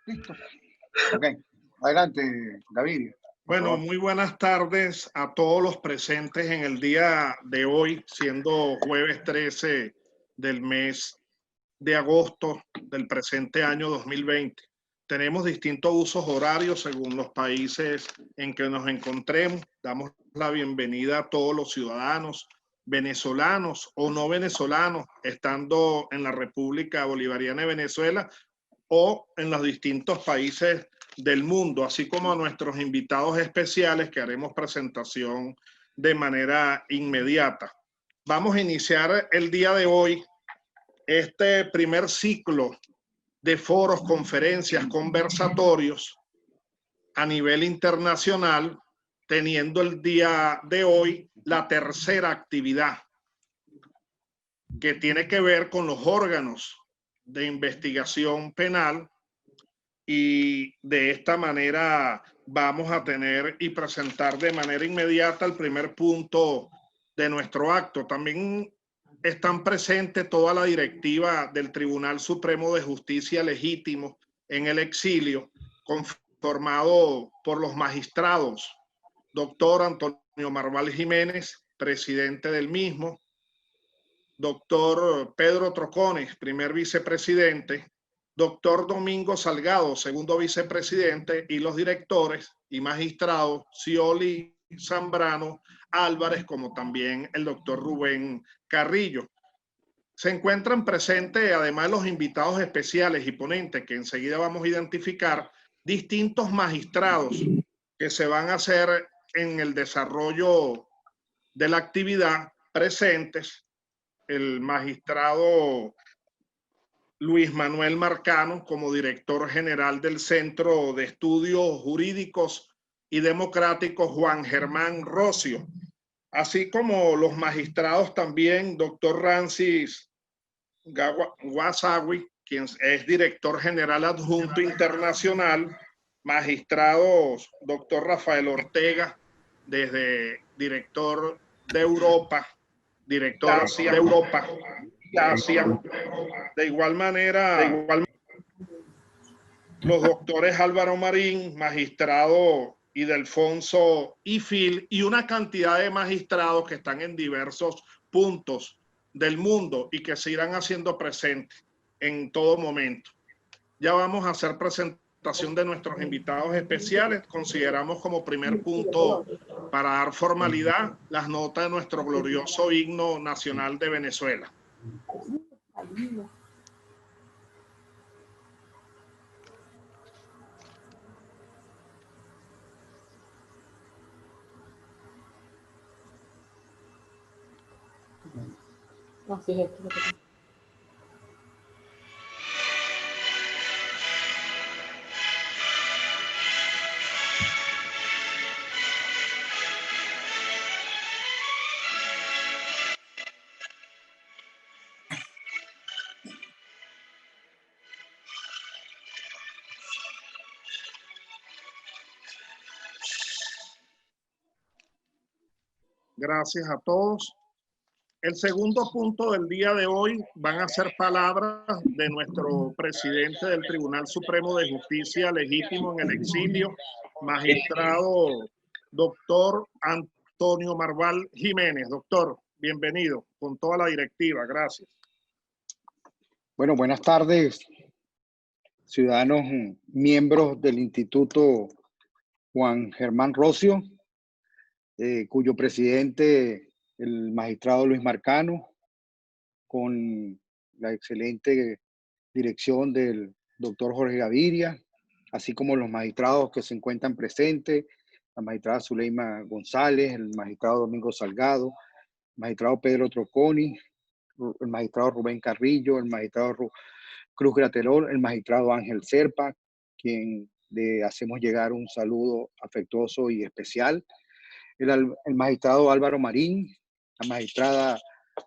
Listo. Ok. Adelante, Gaviria. Bueno, muy buenas tardes a todos los presentes en el día de hoy, siendo jueves 13 del mes de agosto del presente año 2020. Tenemos distintos usos horarios según los países en que nos encontremos. Damos la bienvenida a todos los ciudadanos venezolanos o no venezolanos, estando en la República Bolivariana de Venezuela o en los distintos países del mundo, así como a nuestros invitados especiales que haremos presentación de manera inmediata. Vamos a iniciar el día de hoy este primer ciclo de foros, conferencias, conversatorios a nivel internacional, teniendo el día de hoy la tercera actividad que tiene que ver con los órganos de investigación penal, y de esta manera vamos a tener y presentar de manera inmediata el primer punto de nuestro acto. También están presentes toda la directiva del Tribunal Supremo de Justicia Legítimo en el exilio, conformado por los magistrados, doctor Antonio Marval Jiménez, presidente del mismo, doctor Pedro Trocones, primer vicepresidente, doctor Domingo Salgado, segundo vicepresidente, y los directores y magistrados Scioli, Zambrano, Álvarez, como también el doctor Rubén Carrillo. Se encuentran presentes, además de los invitados especiales y ponentes que enseguida vamos a identificar, distintos magistrados que se van a hacer en el desarrollo de la actividad presentes. El magistrado Luis Manuel Marcano como director general del Centro de Estudios Jurídicos y Democráticos Juan Germán Rocio, así como los magistrados también doctor Rancis Guasawi, quien es director general adjunto internacional, magistrados doctor Rafael Ortega, desde director de Europa, director de Europa, Asia. De igual manera, los doctores Álvaro Marín, magistrado Ildefonso Ifil, y una cantidad de magistrados que están en diversos puntos del mundo y que se irán haciendo presentes en todo momento. Ya vamos a hacer presentación de nuestros invitados especiales. Consideramos como primer punto para dar formalidad las notas de nuestro glorioso himno nacional de Venezuela. Gracias a todos. El segundo punto del día de hoy van a ser palabras de nuestro presidente del Tribunal Supremo de Justicia Legítimo en el exilio, magistrado doctor Antonio Marval Jiménez. Doctor, bienvenido con toda la directiva. Gracias. Bueno, buenas tardes, ciudadanos miembros del Instituto Juan Germán Rocio, cuyo presidente, el magistrado Luis Marcano, con la excelente dirección del doctor Jorge Gaviria, así como los magistrados que se encuentran presentes, la magistrada Zuleima González, el magistrado Domingo Salgado, el magistrado Pedro Troconi, el magistrado Rubén Carrillo, el magistrado Cruz Graterol, el magistrado Ángel Serpa, quien le hacemos llegar un saludo afectuoso y especial, el magistrado Álvaro Marín, la magistrada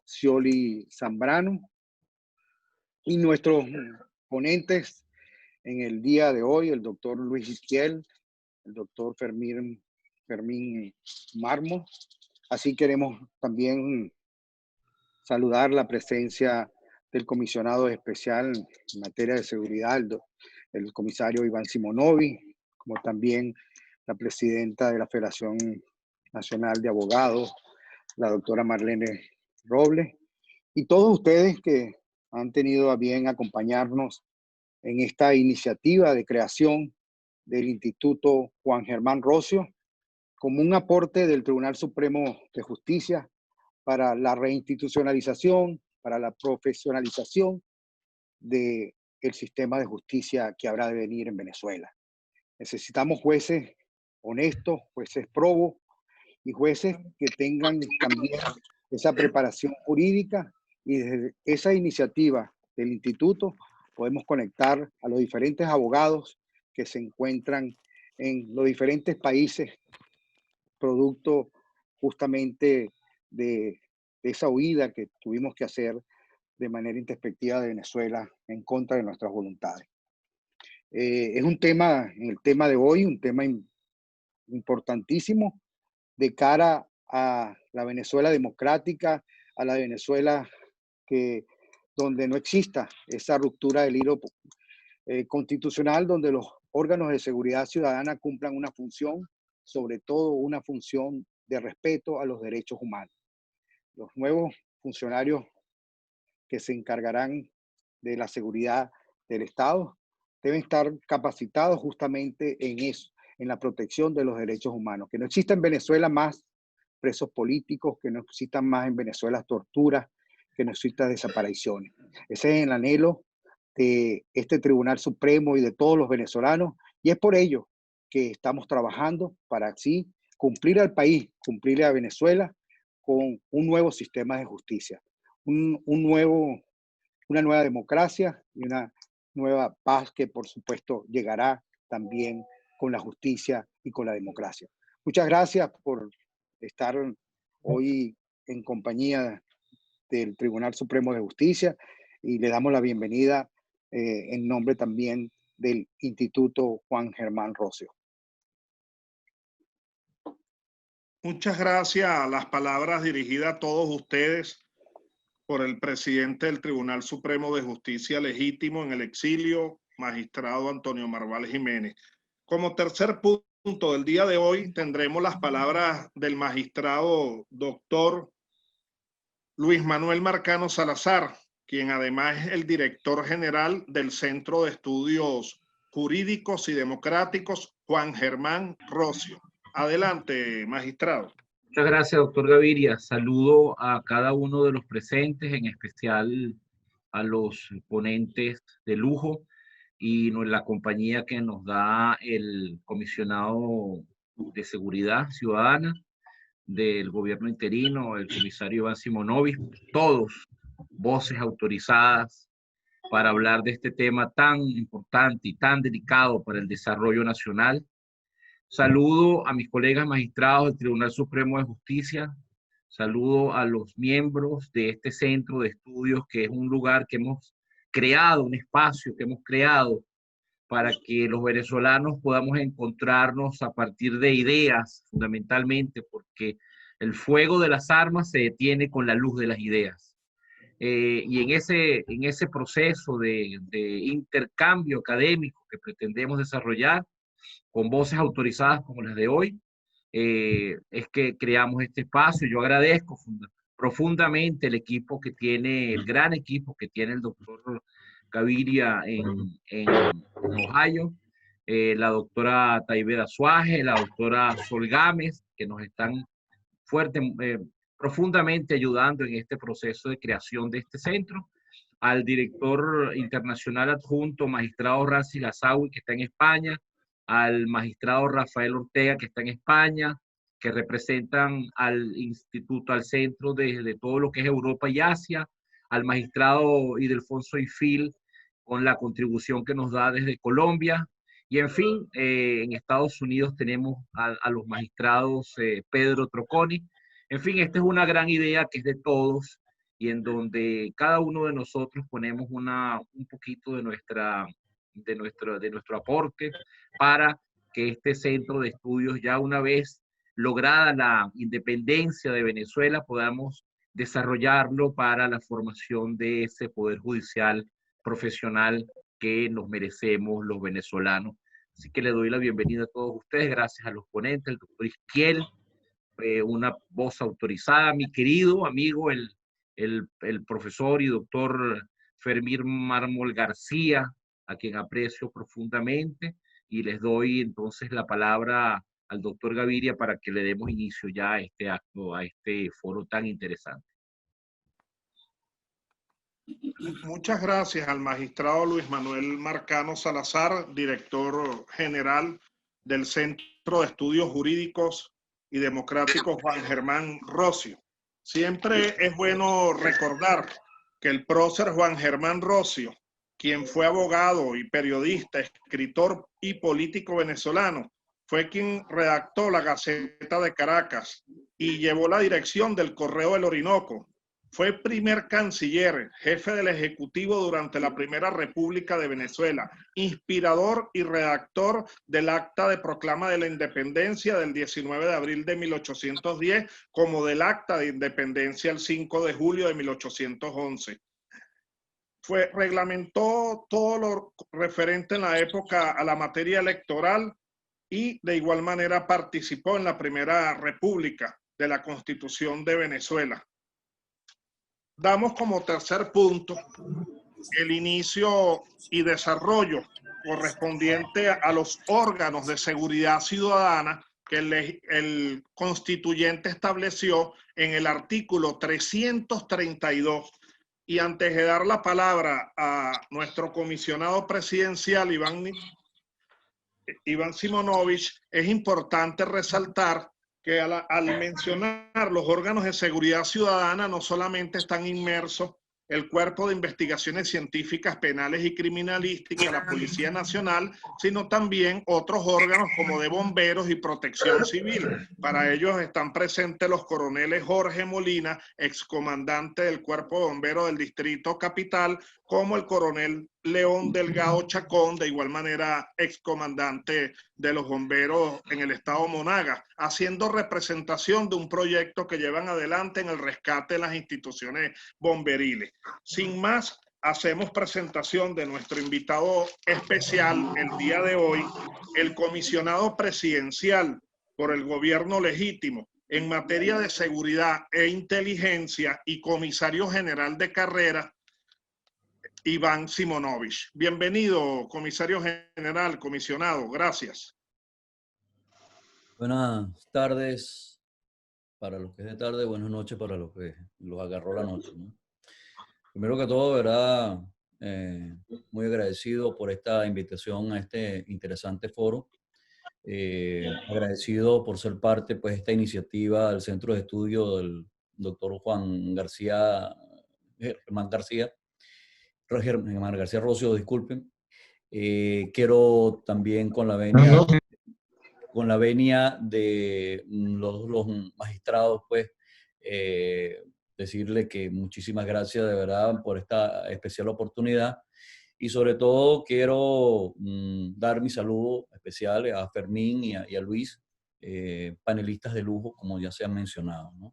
Scioli Zambrano, y nuestros ponentes en el día de hoy, el doctor Luis Izquiel, el doctor Fermín Marmo. Así queremos también saludar la presencia del comisionado especial en materia de seguridad, el comisario Iván Simonovi, como también la presidenta de la Federación Nacional de Abogados, la doctora Marlene Robles, y todos ustedes que han tenido a bien acompañarnos en esta iniciativa de creación del Instituto Juan Germán Rocio, como un aporte del Tribunal Supremo de Justicia para la reinstitucionalización, para la profesionalización del sistema de justicia que habrá de venir en Venezuela. Necesitamos jueces honestos, jueces probos y jueces que tengan también esa preparación jurídica, y desde esa iniciativa del instituto podemos conectar a los diferentes abogados que se encuentran en los diferentes países, producto justamente de esa huida que tuvimos que hacer de manera introspectiva de Venezuela en contra de nuestras voluntades. Es un tema, el tema de hoy, un tema importantísimo de cara a la Venezuela democrática, a la Venezuela donde no exista esa ruptura del hilo constitucional, donde los órganos de seguridad ciudadana cumplan una función, sobre todo una función de respeto a los derechos humanos. Los nuevos funcionarios que se encargarán de la seguridad del Estado deben estar capacitados justamente en eso, en la protección de los derechos humanos. Que no exista en Venezuela más presos políticos, que no existan más en Venezuela torturas, que no existan desapariciones. Ese es el anhelo de este Tribunal Supremo y de todos los venezolanos, y es por ello que estamos trabajando para así cumplir al país, cumplir a Venezuela con un nuevo sistema de justicia, una nueva democracia y una nueva paz que por supuesto llegará también con la justicia y con la democracia. Muchas gracias por estar hoy en compañía del Tribunal Supremo de Justicia, y le damos la bienvenida en nombre también del Instituto Juan Germán Rocio. Muchas gracias a las palabras dirigidas a todos ustedes por el presidente del Tribunal Supremo de Justicia legítimo en el exilio, magistrado Antonio Marval Jiménez. Como tercer punto del día de hoy tendremos las palabras del magistrado doctor Luis Manuel Marcano Salazar, quien además es el director general del Centro de Estudios Jurídicos y Democráticos Juan Germán Rocio. Adelante, magistrado. Muchas gracias, doctor Gaviria. Saludo a cada uno de los presentes, en especial a los ponentes de lujo y la compañía que nos da el comisionado de Seguridad Ciudadana del gobierno interino, el comisario Iván Simonovi, todos voces autorizadas para hablar de este tema tan importante y tan delicado para el desarrollo nacional. Saludo a mis colegas magistrados del Tribunal Supremo de Justicia, saludo a los miembros de este centro de estudios, que es un lugar que hemos creado, un espacio que hemos creado para que los venezolanos podamos encontrarnos a partir de ideas, fundamentalmente, porque el fuego de las armas se detiene con la luz de las ideas. Y en ese proceso de intercambio académico que pretendemos desarrollar, con voces autorizadas como las de hoy, es que creamos este espacio. Yo agradezco profundamente el equipo que tiene, el gran equipo que tiene el doctor Gaviria en Ohio, la doctora Taibeda Suaje, la doctora Sol Gámez, que nos están profundamente ayudando en este proceso de creación de este centro, al director internacional adjunto, magistrado Rancy Gazawi, que está en España, al magistrado Rafael Ortega, que está en España, que representan al instituto, al centro de todo lo que es Europa y Asia, al magistrado Ildefonso Ifil, con la contribución que nos da desde Colombia, y en fin, en Estados Unidos tenemos a los magistrados Pedro Troconi. En fin, esta es una gran idea que es de todos, y en donde cada uno de nosotros ponemos un poquito de nuestro aporte para que este centro de estudios, ya una vez lograda la independencia de Venezuela, podamos desarrollarlo para la formación de ese poder judicial profesional que nos merecemos los venezolanos. Así que le doy la bienvenida a todos ustedes, gracias a los ponentes, el doctor Isquiel, una voz autorizada, mi querido amigo, el profesor y doctor Fermín Mármol García, a quien aprecio profundamente, y les doy entonces la palabra al doctor Gaviria para que le demos inicio ya a este acto, a este foro tan interesante. Muchas gracias al magistrado Luis Manuel Marcano Salazar, director general del Centro de Estudios Jurídicos y Democráticos Juan Germán Rocio. Siempre es bueno recordar que el prócer Juan Germán Rocio, quien fue abogado y periodista, escritor y político venezolano, fue quien redactó la Gaceta de Caracas y llevó la dirección del Correo del Orinoco. Fue primer canciller, jefe del Ejecutivo durante la Primera República de Venezuela, inspirador y redactor del Acta de Proclama de la Independencia del 19 de abril de 1810, como del Acta de Independencia el 5 de julio de 1811. Reglamentó todo lo referente en la época a la materia electoral y de igual manera participó en la Primera República de la Constitución de Venezuela. Damos como tercer punto el inicio y desarrollo correspondiente a los órganos de seguridad ciudadana que el constituyente estableció en el artículo 332. Y antes de dar la palabra a nuestro comisionado presidencial, Iván Simonovich, es importante resaltar que al mencionar los órganos de seguridad ciudadana no solamente están inmersos el Cuerpo de Investigaciones Científicas Penales y Criminalísticas, la Policía Nacional, sino también otros órganos como de bomberos y protección civil. Para ellos están presentes los coroneles Jorge Molina, excomandante del Cuerpo de Bomberos del Distrito Capital, como el coronel León Delgado Chacón, de igual manera excomandante de los bomberos en el estado Monagas, haciendo representación de un proyecto que llevan adelante en el rescate de las instituciones bomberiles. Sin más, hacemos presentación de nuestro invitado especial el día de hoy, el comisionado presidencial por el gobierno legítimo en materia de seguridad e inteligencia y comisario general de carrera, Iván Simonovich. Bienvenido, comisario general, comisionado. Gracias. Buenas tardes para los que es de tarde, buenas noches para los que los agarró la noche, ¿no? Primero que todo, ¿verdad? Muy agradecido por esta invitación a este interesante foro. Agradecido por ser parte, pues, de esta iniciativa del Centro de Estudio del doctor Germán García Rocio, disculpen. Quiero también con la venia de los magistrados, pues, decirle que muchísimas gracias de verdad por esta especial oportunidad. Y sobre todo quiero dar mi saludo especial a Fermín y a Luis, panelistas de lujo, como ya se han mencionado, ¿no?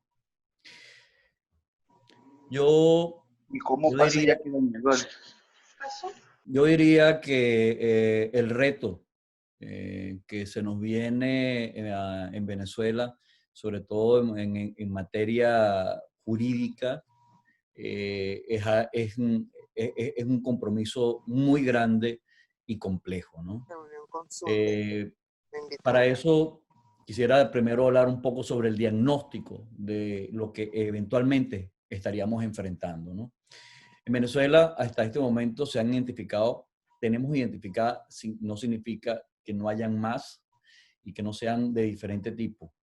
Yo diría que el reto que se nos viene en Venezuela, sobre todo en materia jurídica, es un compromiso muy grande y complejo, ¿no? Para eso quisiera primero hablar un poco sobre el diagnóstico de lo que eventualmente estaríamos enfrentando, ¿no? En Venezuela, hasta este momento se han identificado, tenemos identificada, no significa que no hayan más y que no sean de diferente tipo,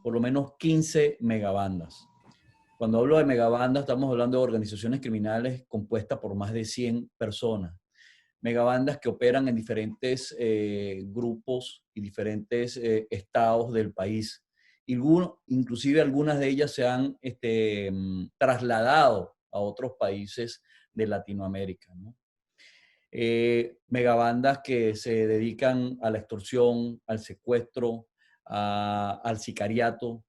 por lo menos 15 megabandas. Cuando hablo de megabandas, estamos hablando de organizaciones criminales compuestas por más de 100 personas. Megabandas que operan en diferentes grupos y diferentes estados del país. Inclusive algunas de ellas se han trasladado a otros países de Latinoamérica, ¿no? Megabandas que se dedican a la extorsión, al secuestro, al sicariato.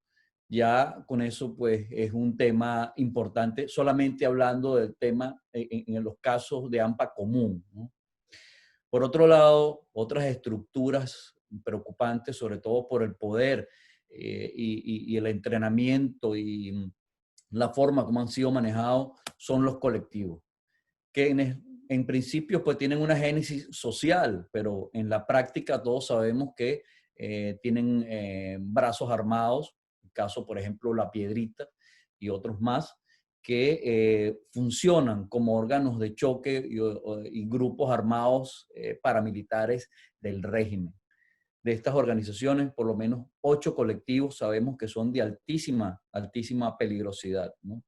Ya con eso, pues, es un tema importante, solamente hablando del tema en los casos de AMPA común, ¿no? Por otro lado, otras estructuras preocupantes, sobre todo por el poder y el entrenamiento y la forma como han sido manejados, son los colectivos, que en principio pues tienen una génesis social, pero en la práctica todos sabemos que tienen brazos armados, el caso por ejemplo La Piedrita y otros más, que funcionan como órganos de choque y grupos armados paramilitares del régimen. De estas organizaciones, por lo menos 8 colectivos sabemos que son de altísima peligrosidad, ¿no?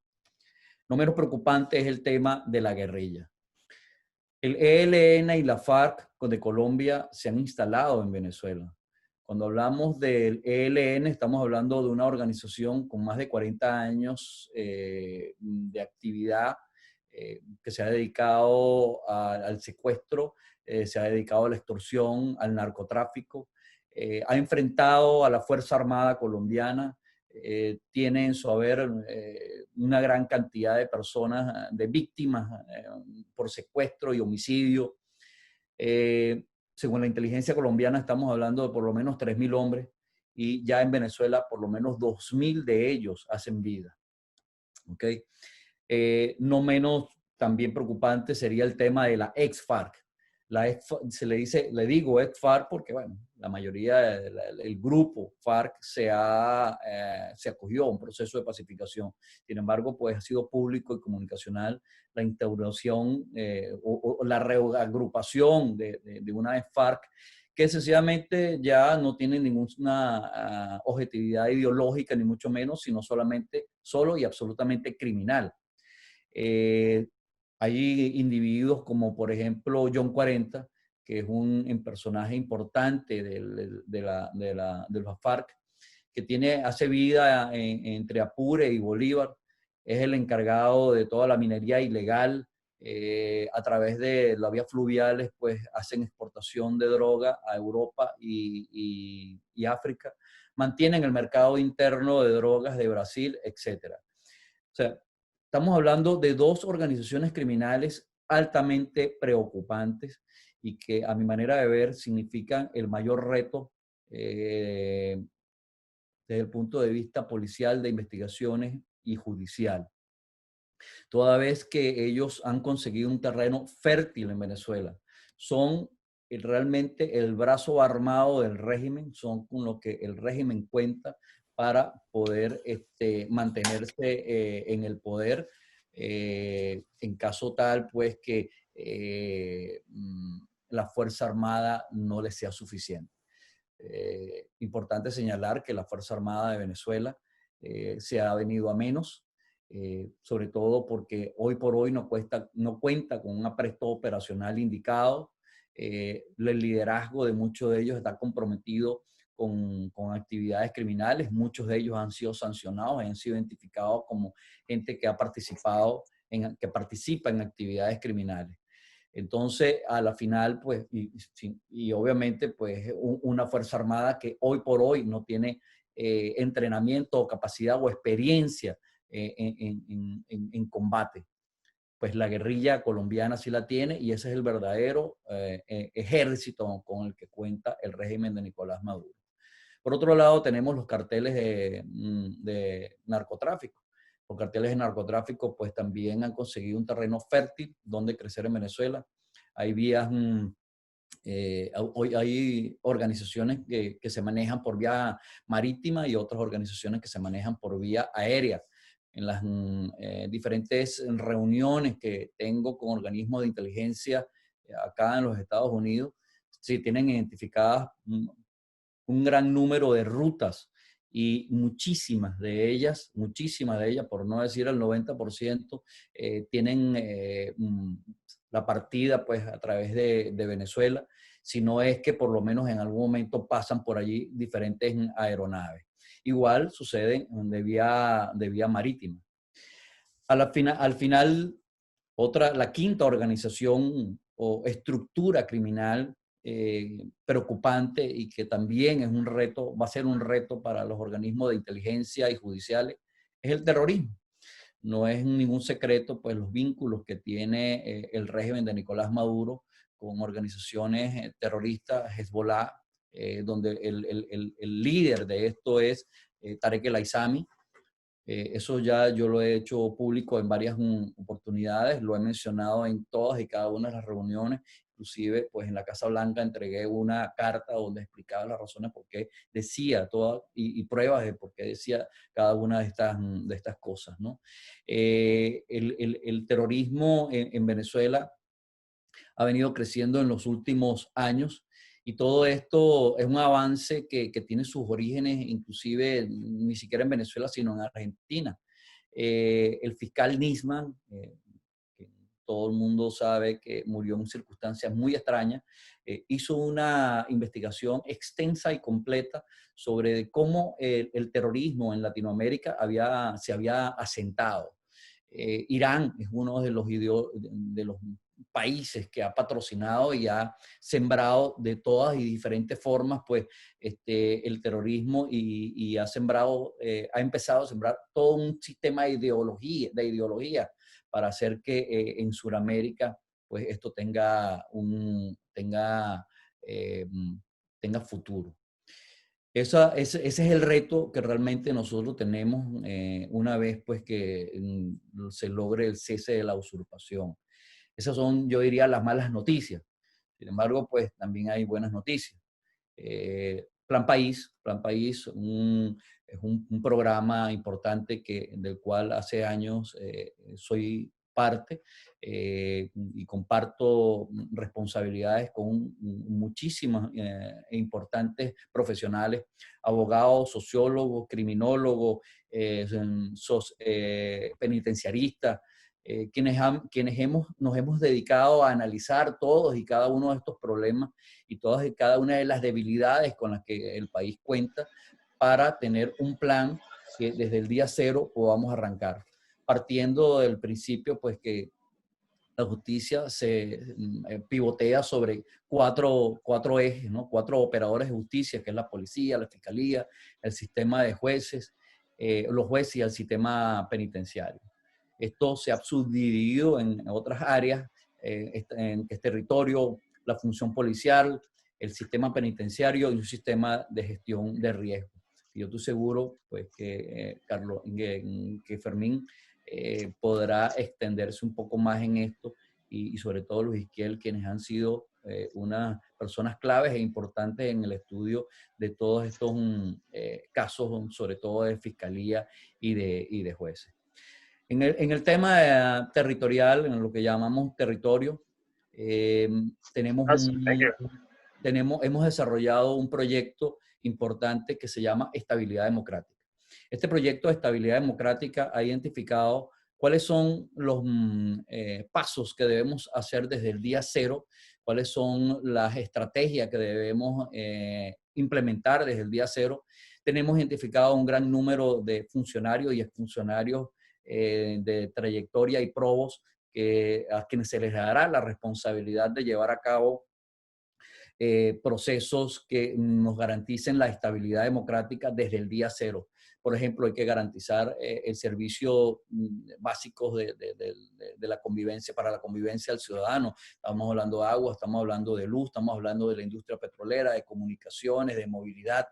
No menos preocupante es el tema de la guerrilla. El ELN y la FARC de Colombia se han instalado en Venezuela. Cuando hablamos del ELN, estamos hablando de una organización con más de 40 años de actividad que se ha dedicado al secuestro, se ha dedicado a la extorsión, al narcotráfico, ha enfrentado a la Fuerza Armada colombiana, tiene en su haber una gran cantidad de personas, de víctimas por secuestro y homicidio. Según la inteligencia colombiana estamos hablando de por lo menos 3.000 hombres y ya en Venezuela por lo menos 2.000 de ellos hacen vida. ¿Okay? No menos también preocupante sería el tema de la ex-FARC. Le digo ex-FARC porque, bueno, la mayoría del grupo FARC se acogió a un proceso de pacificación. Sin embargo, pues ha sido público y comunicacional la instauración o la reagrupación de una FARC que sencillamente ya no tiene ninguna objetividad ideológica, ni mucho menos, sino solo y absolutamente criminal. Hay individuos como, por ejemplo, John 40, que es un personaje importante de la FARC, que hace vida entre Apure y Bolívar, es el encargado de toda la minería ilegal. A través de las vías fluviales, pues hacen exportación de droga a Europa y África, mantienen el mercado interno de drogas de Brasil, etc. O sea, estamos hablando de 2 organizaciones criminales altamente preocupantes y que a mi manera de ver significan el mayor reto desde el punto de vista policial, de investigaciones y judicial. Toda vez que ellos han conseguido un terreno fértil en Venezuela, son realmente el brazo armado del régimen, son con lo que el régimen cuenta para poder mantenerse en el poder en caso tal pues que la Fuerza Armada no les sea suficiente. Importante señalar que la Fuerza Armada de Venezuela se ha venido a menos, sobre todo porque hoy por hoy no cuenta con un apresto operacional indicado. El liderazgo de muchos de ellos está comprometido con actividades criminales. Muchos de ellos han sido sancionados, han sido identificados como gente que que participa en actividades criminales. Entonces, a la final, pues, y obviamente, pues, una Fuerza Armada que hoy por hoy no tiene entrenamiento o capacidad o experiencia en combate. Pues la guerrilla colombiana sí la tiene y ese es el verdadero ejército con el que cuenta el régimen de Nicolás Maduro. Por otro lado, tenemos los carteles de narcotráfico. Los carteles de narcotráfico pues también han conseguido un terreno fértil donde crecer en Venezuela. Hay vías, hoy hay organizaciones que se manejan por vía marítima y otras organizaciones que se manejan por vía aérea. En las diferentes reuniones que tengo con organismos de inteligencia acá en los Estados Unidos, sí tienen identificadas un gran número de rutas y muchísimas de ellas, por no decir el 90%, tienen la partida pues a través de Venezuela, si no es que por lo menos en algún momento pasan por allí diferentes aeronaves. Igual sucede de vía marítima. Al final, la quinta organización o estructura criminal preocupante y que también es un reto, va a ser un reto para los organismos de inteligencia y judiciales, es el terrorismo. No es ningún secreto pues los vínculos que tiene el régimen de Nicolás Maduro con organizaciones terroristas, Hezbollah, donde el líder de esto es Tarek El Aissami. Eso ya yo lo he hecho público en varias oportunidades, lo he mencionado en todas y cada una de las reuniones. Inclusive, pues en la Casa Blanca entregué una carta donde explicaba las razones por qué decía todas y pruebas de por qué decía cada una de estas cosas, ¿no? El terrorismo en Venezuela ha venido creciendo en los últimos años y todo esto es un avance que tiene sus orígenes inclusive ni siquiera en Venezuela, sino en Argentina. El fiscal Nisman, que todo el mundo sabe que murió en circunstancias muy extrañas, hizo una investigación extensa y completa sobre cómo el terrorismo en Latinoamérica se había asentado. Irán es uno de los países que ha patrocinado y ha sembrado de todas y diferentes formas pues el terrorismo y ha empezado a sembrar todo un sistema de ideología para hacer que en Sudamérica pues esto tenga futuro. Ese es el reto que realmente nosotros tenemos una vez pues que se logre el cese de la usurpación. Esas son, yo diría, las malas noticias. Sin embargo, pues también hay buenas noticias. Plan País es un programa importante del cual hace años soy parte y comparto responsabilidades con muchísimas e importantes profesionales, abogados, sociólogos, criminólogos, penitenciaristas, quienes nos hemos dedicado a analizar todos y cada uno de estos problemas y todas y cada una de las debilidades con las que el país cuenta para tener un plan que desde el día cero podamos arrancar, partiendo del principio pues que la justicia se pivotea sobre cuatro ejes, ¿no? 4 operadores de justicia, que es la policía, la fiscalía, el sistema de jueces, los jueces y el sistema penitenciario. Esto se ha subdividido en otras áreas, en que es territorio, la función policial, el sistema penitenciario y un sistema de gestión de riesgo. Y yo estoy seguro pues, que Fermín podrá extenderse un poco más en esto y sobre todo Luis Izquiel, quienes han sido unas personas claves e importantes en el estudio de todos estos casos, sobre todo de fiscalía y de jueces. En el tema territorial, en lo que llamamos territorio, hemos desarrollado un proyecto importante que se llama Estabilidad Democrática. Este proyecto de Estabilidad Democrática ha identificado cuáles son los pasos que debemos hacer desde el día cero, cuáles son las estrategias que debemos implementar desde el día cero. Tenemos identificado un gran número de funcionarios y exfuncionarios de trayectoria y probos a quienes se les dará la responsabilidad de llevar a cabo procesos que nos garanticen la estabilidad democrática desde el día cero. Por ejemplo, hay que garantizar el servicio básico de la convivencia, para la convivencia del ciudadano. Estamos hablando de agua, estamos hablando de luz, estamos hablando de la industria petrolera, de comunicaciones, de movilidad.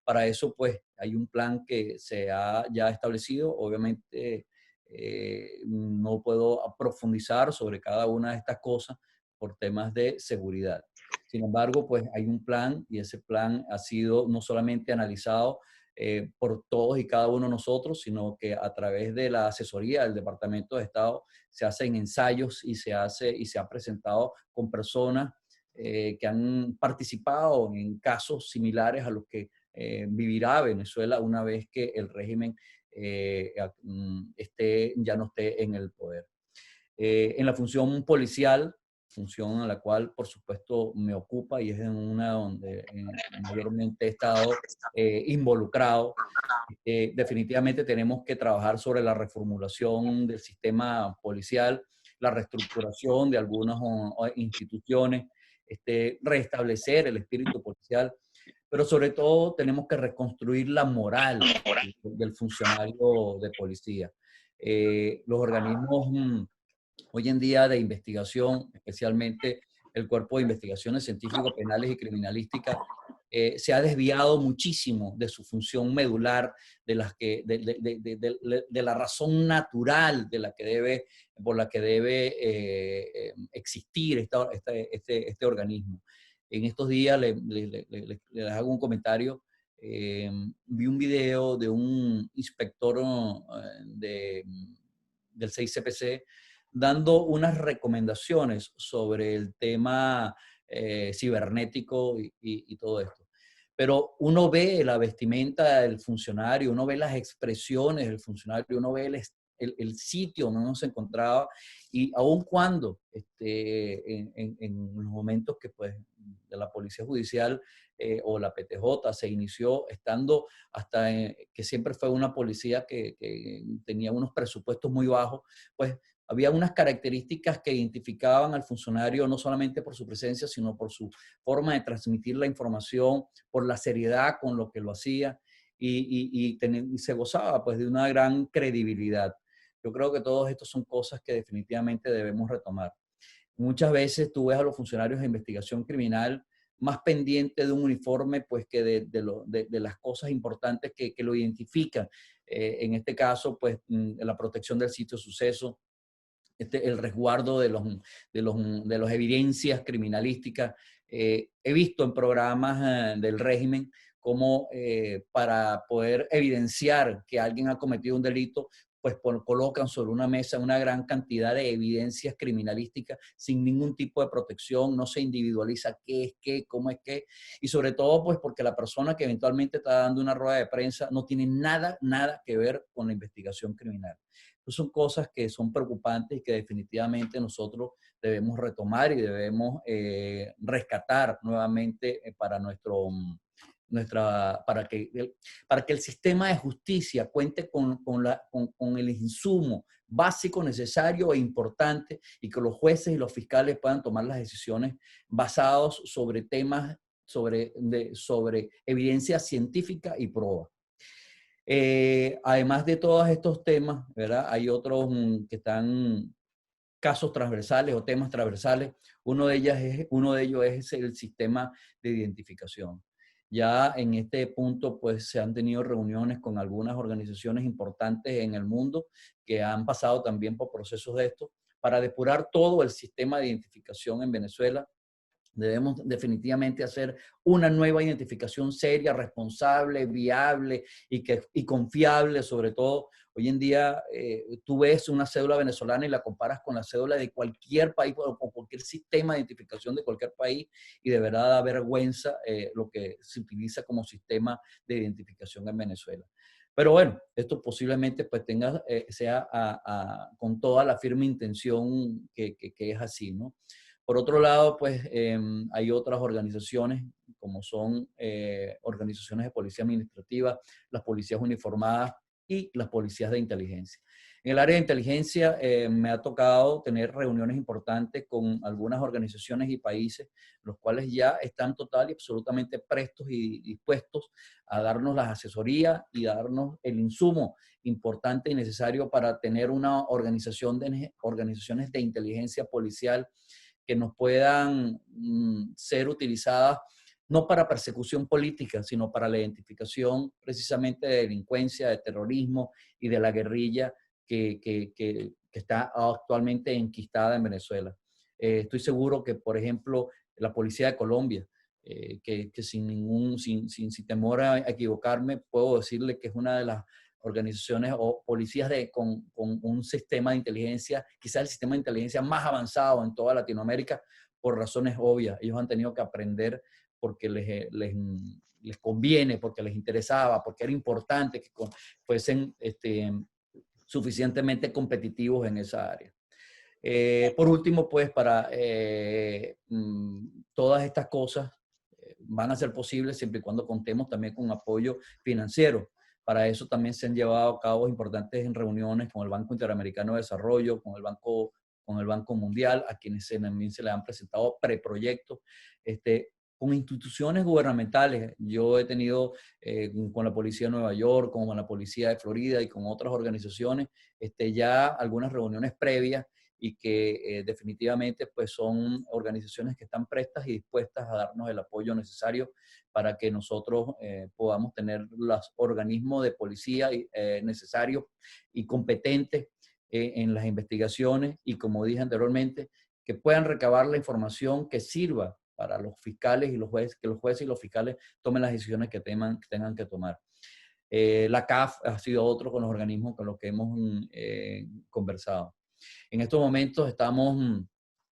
Para eso, pues, hay un plan que se ha ya establecido. Obviamente, no puedo profundizar sobre cada una de estas cosas por temas de seguridad. Sin embargo, pues hay un plan y ese plan ha sido no solamente analizado por todos y cada uno de nosotros, sino que a través de la asesoría del Departamento de Estado se hacen ensayos y se ha presentado con personas que han participado en casos similares a los que vivirá Venezuela una vez que el régimen ya no esté en el poder. En la función policial, función a la cual por supuesto me ocupa y es en una donde mayormente he estado involucrado, definitivamente tenemos que trabajar sobre la reformulación del sistema policial, la reestructuración de algunas instituciones, restablecer el espíritu policial, pero sobre todo tenemos que reconstruir la moral del funcionario de policía. Los organismos hoy en día de investigación, especialmente el Cuerpo de Investigaciones Científicas Penales y Criminalísticas, se ha desviado muchísimo de su función medular, de la razón natural por la que debe existir este organismo. En estos días les hago un comentario. Vi un video de un inspector del 6CPC dando unas recomendaciones sobre el tema cibernético y todo esto. Pero uno ve la vestimenta del funcionario, uno ve las expresiones del funcionario, uno ve el sitio donde uno se encontraba, y aun cuando en los momentos que pues de la Policía Judicial o la PTJ se inició, estando hasta que siempre fue una policía que tenía unos presupuestos muy bajos, pues había unas características que identificaban al funcionario no solamente por su presencia, sino por su forma de transmitir la información, por la seriedad con lo que lo hacía, y se gozaba pues de una gran credibilidad. Yo creo que todos estos son cosas que definitivamente debemos retomar. Muchas veces tú ves a los funcionarios de investigación criminal más pendientes de un uniforme pues que de las cosas importantes que lo identifican. En este caso, pues la protección del sitio de suceso, el resguardo de las evidencias criminalísticas. He visto en programas del régimen cómo para poder evidenciar que alguien ha cometido un delito, pues colocan sobre una mesa una gran cantidad de evidencias criminalísticas sin ningún tipo de protección, no se individualiza qué es qué, cómo es qué, y sobre todo pues porque la persona que eventualmente está dando una rueda de prensa no tiene nada que ver con la investigación criminal. Entonces son cosas que son preocupantes y que definitivamente nosotros debemos retomar y debemos rescatar nuevamente para que el sistema de justicia cuente con el insumo básico, necesario e importante, y que los jueces y los fiscales puedan tomar las decisiones basados sobre temas, sobre evidencia científica y prueba. Además de todos estos temas, ¿verdad? Hay otros que están casos transversales o temas transversales. Uno de ellos es el sistema de identificación. Ya en este punto, pues se han tenido reuniones con algunas organizaciones importantes en el mundo que han pasado también por procesos de esto para depurar todo el sistema de identificación en Venezuela. Debemos definitivamente hacer una nueva identificación seria, responsable, viable y confiable, sobre todo. Hoy en día tú ves una cédula venezolana y la comparas con la cédula de cualquier país o con cualquier sistema de identificación de cualquier país, y de verdad da vergüenza lo que se utiliza como sistema de identificación en Venezuela. Pero bueno, esto posiblemente pues sea con toda la firme intención que es así, ¿no? Por otro lado, pues hay otras organizaciones, como son organizaciones de policía administrativa, las policías uniformadas y las policías de inteligencia. En el área de inteligencia me ha tocado tener reuniones importantes con algunas organizaciones y países, los cuales ya están total y absolutamente prestos y dispuestos a darnos las asesorías y darnos el insumo importante y necesario para tener una organizaciones de inteligencia policial que nos puedan ser utilizadas no para persecución política, sino para la identificación precisamente de delincuencia, de terrorismo y de la guerrilla que está actualmente enquistada en Venezuela. Estoy seguro que, por ejemplo, la Policía de Colombia, que sin temor a equivocarme, puedo decirle que es una de las organizaciones o policías con un sistema de inteligencia, quizás el sistema de inteligencia más avanzado en toda Latinoamérica, por razones obvias. Ellos han tenido que aprender porque les conviene, porque les interesaba, porque era importante que fuesen suficientemente competitivos en esa área. Por último, pues para todas estas cosas van a ser posibles siempre y cuando contemos también con apoyo financiero. Para eso también se han llevado a cabo importantes reuniones con el Banco Interamericano de Desarrollo, con el Banco Mundial, a quienes también se le han presentado preproyectos, con instituciones gubernamentales. Yo he tenido con la Policía de Nueva York, con la Policía de Florida y con otras organizaciones ya algunas reuniones previas, y que definitivamente pues son organizaciones que están prestas y dispuestas a darnos el apoyo necesario para que nosotros podamos tener los organismos de policía necesarios y competentes en las investigaciones y, como dije anteriormente, que puedan recabar la información que sirva para los fiscales y los jueces, que los jueces y los fiscales tomen las decisiones que tengan que tomar. La CAF ha sido otro con los organismos con los que hemos conversado. En estos momentos estamos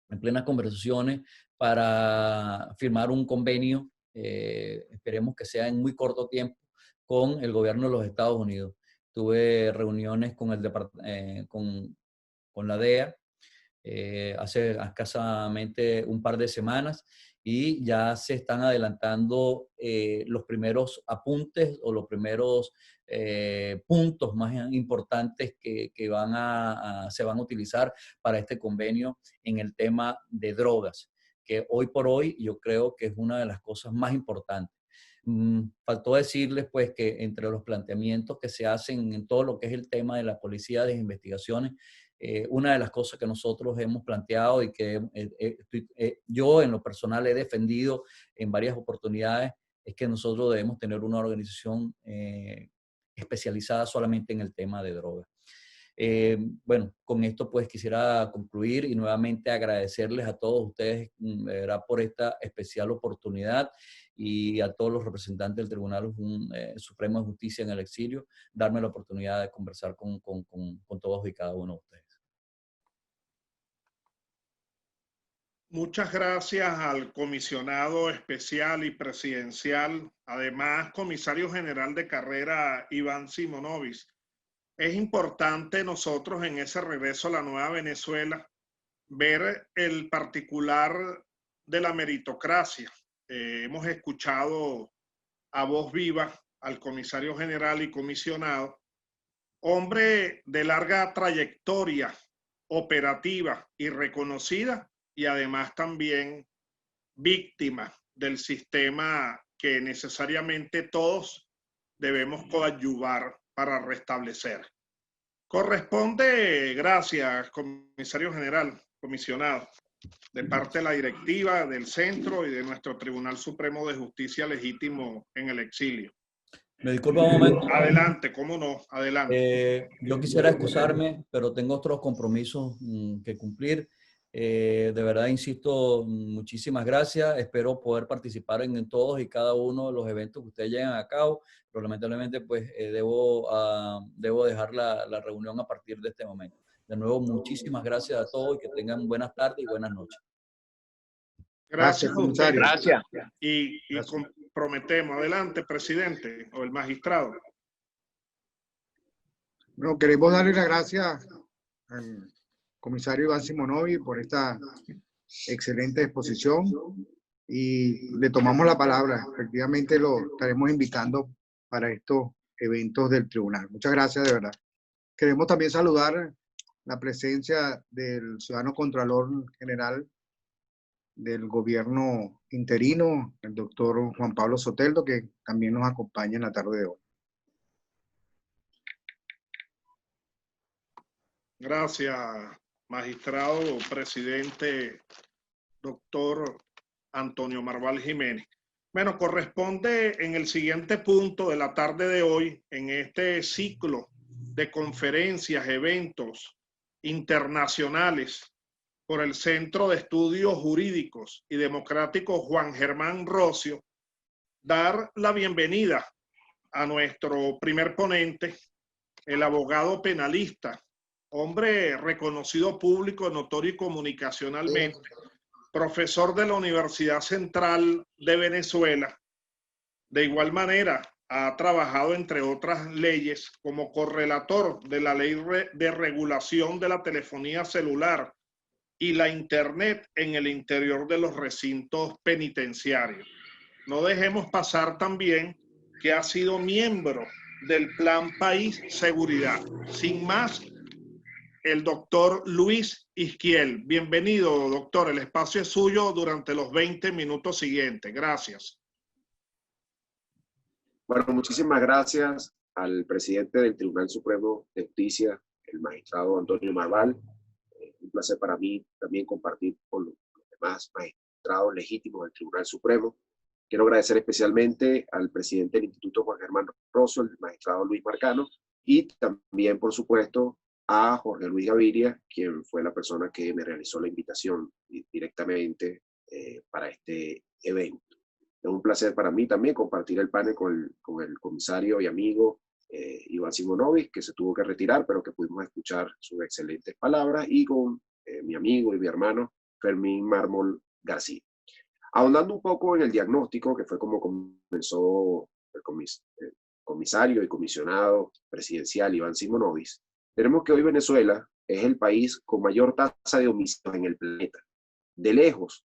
en plenas conversaciones para firmar un convenio, esperemos que sea en muy corto tiempo, con el gobierno de los Estados Unidos. Tuve reuniones con con la DEA hace escasamente un par de semanas y ya se están adelantando los primeros apuntes o los primeros puntos más importantes que se van a utilizar para este convenio en el tema de drogas, que hoy por hoy yo creo que es una de las cosas más importantes. Faltó decirles pues que entre los planteamientos que se hacen en todo lo que es el tema de la policía de investigaciones, una de las cosas que nosotros hemos planteado y que yo en lo personal he defendido en varias oportunidades es que nosotros debemos tener una organización especializada solamente en el tema de drogas. Bueno, con esto pues quisiera concluir y nuevamente agradecerles a todos ustedes, ¿verdad?, por esta especial oportunidad y a todos los representantes del Tribunal Supremo de Justicia en el exilio, darme la oportunidad de conversar con todos y cada uno de ustedes. Muchas gracias al comisionado especial y presidencial, además comisario general de carrera Iván Simonovic. Es importante nosotros en ese regreso a la nueva Venezuela ver el particular de la meritocracia. Hemos escuchado a voz viva al comisario general y comisionado, hombre de larga trayectoria operativa y reconocida, y además también víctima del sistema que necesariamente todos debemos coadyuvar para restablecer. Corresponde, gracias, comisario general, comisionado, de parte de la directiva del centro y de nuestro Tribunal Supremo de Justicia legítimo en el exilio. Me disculpa un momento. Adelante, cómo no, adelante. Yo quisiera excusarme, pero tengo otros compromisos que cumplir. De verdad, insisto, muchísimas gracias. Espero poder participar en todos y cada uno de los eventos que ustedes lleven a cabo, pero lamentablemente pues debo dejar la reunión a partir de este momento. De nuevo, muchísimas gracias a todos y que tengan buenas tardes y buenas noches. Gracias a usted. Gracias. Y comprometemos. Adelante, presidente o el magistrado. Bueno, queremos darle las gracias al comisario Iván Simonovic por esta excelente exposición y le tomamos la palabra. Efectivamente lo estaremos invitando para estos eventos del tribunal. Muchas gracias, de verdad. Queremos también saludar la presencia del ciudadano Contralor General del gobierno interino, el doctor Juan Pablo Soteldo, que también nos acompaña en la tarde de hoy. Gracias, magistrado presidente, doctor Antonio Marval Jiménez. Bueno, corresponde en el siguiente punto de la tarde de hoy, en este ciclo de conferencias, eventos internacionales por el Centro de Estudios Jurídicos y Democráticos Juan Germán Rocio, dar la bienvenida a nuestro primer ponente, el abogado penalista, hombre reconocido público, notorio y comunicacionalmente, profesor de la Universidad Central de Venezuela. De igual manera, ha trabajado, entre otras leyes, como correlator de la Ley de Regulación de la Telefonía Celular y la Internet en el interior de los recintos penitenciarios. No dejemos pasar también que ha sido miembro del Plan País Seguridad. Sin más, el doctor Luis Isquiel. Bienvenido, doctor. El espacio es suyo durante los 20 minutos siguientes. Gracias. Bueno, muchísimas gracias al presidente del Tribunal Supremo de Justicia, el magistrado Antonio Marval. un placer para mí también compartir con los demás magistrados legítimos del Tribunal Supremo. Quiero agradecer especialmente al presidente del Instituto Juan Germán Rosso, el magistrado Luis Marcano, y también, por supuesto, a Jorge Luis Gaviria, quien fue la persona que me realizó la invitación directamente para este evento. Es un placer para mí también compartir el panel con el comisario y amigo Iván Simonovic, que se tuvo que retirar, pero que pudimos escuchar sus excelentes palabras, y con mi amigo y mi hermano Fermín Mármol García. Ahondando un poco en el diagnóstico, que fue como comenzó el comisario y comisionado presidencial Iván Simonovic, tenemos que hoy Venezuela es el país con mayor tasa de homicidios en el planeta. De lejos,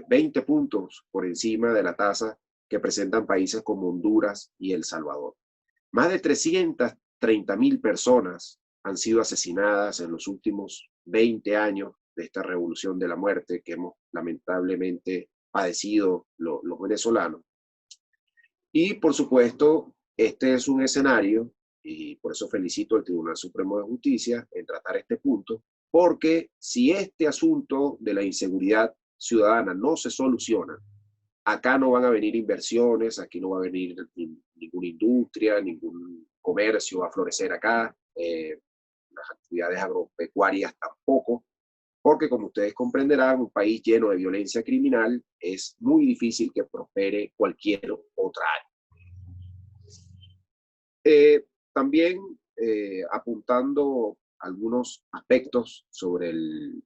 20 puntos por encima de la tasa que presentan países como Honduras y El Salvador. Más de 330.000 personas han sido asesinadas en los últimos 20 años de esta revolución de la muerte que hemos lamentablemente padecido los venezolanos. Y por supuesto, este es un escenario, y por eso felicito al Tribunal Supremo de Justicia en tratar este punto, porque si este asunto de la inseguridad ciudadana no se soluciona, acá no van a venir inversiones, aquí no va a venir ninguna industria, ningún comercio a florecer acá, las actividades agropecuarias tampoco, porque como ustedes comprenderán, un país lleno de violencia criminal es muy difícil que prospere cualquier otra área. También apuntando algunos aspectos sobre el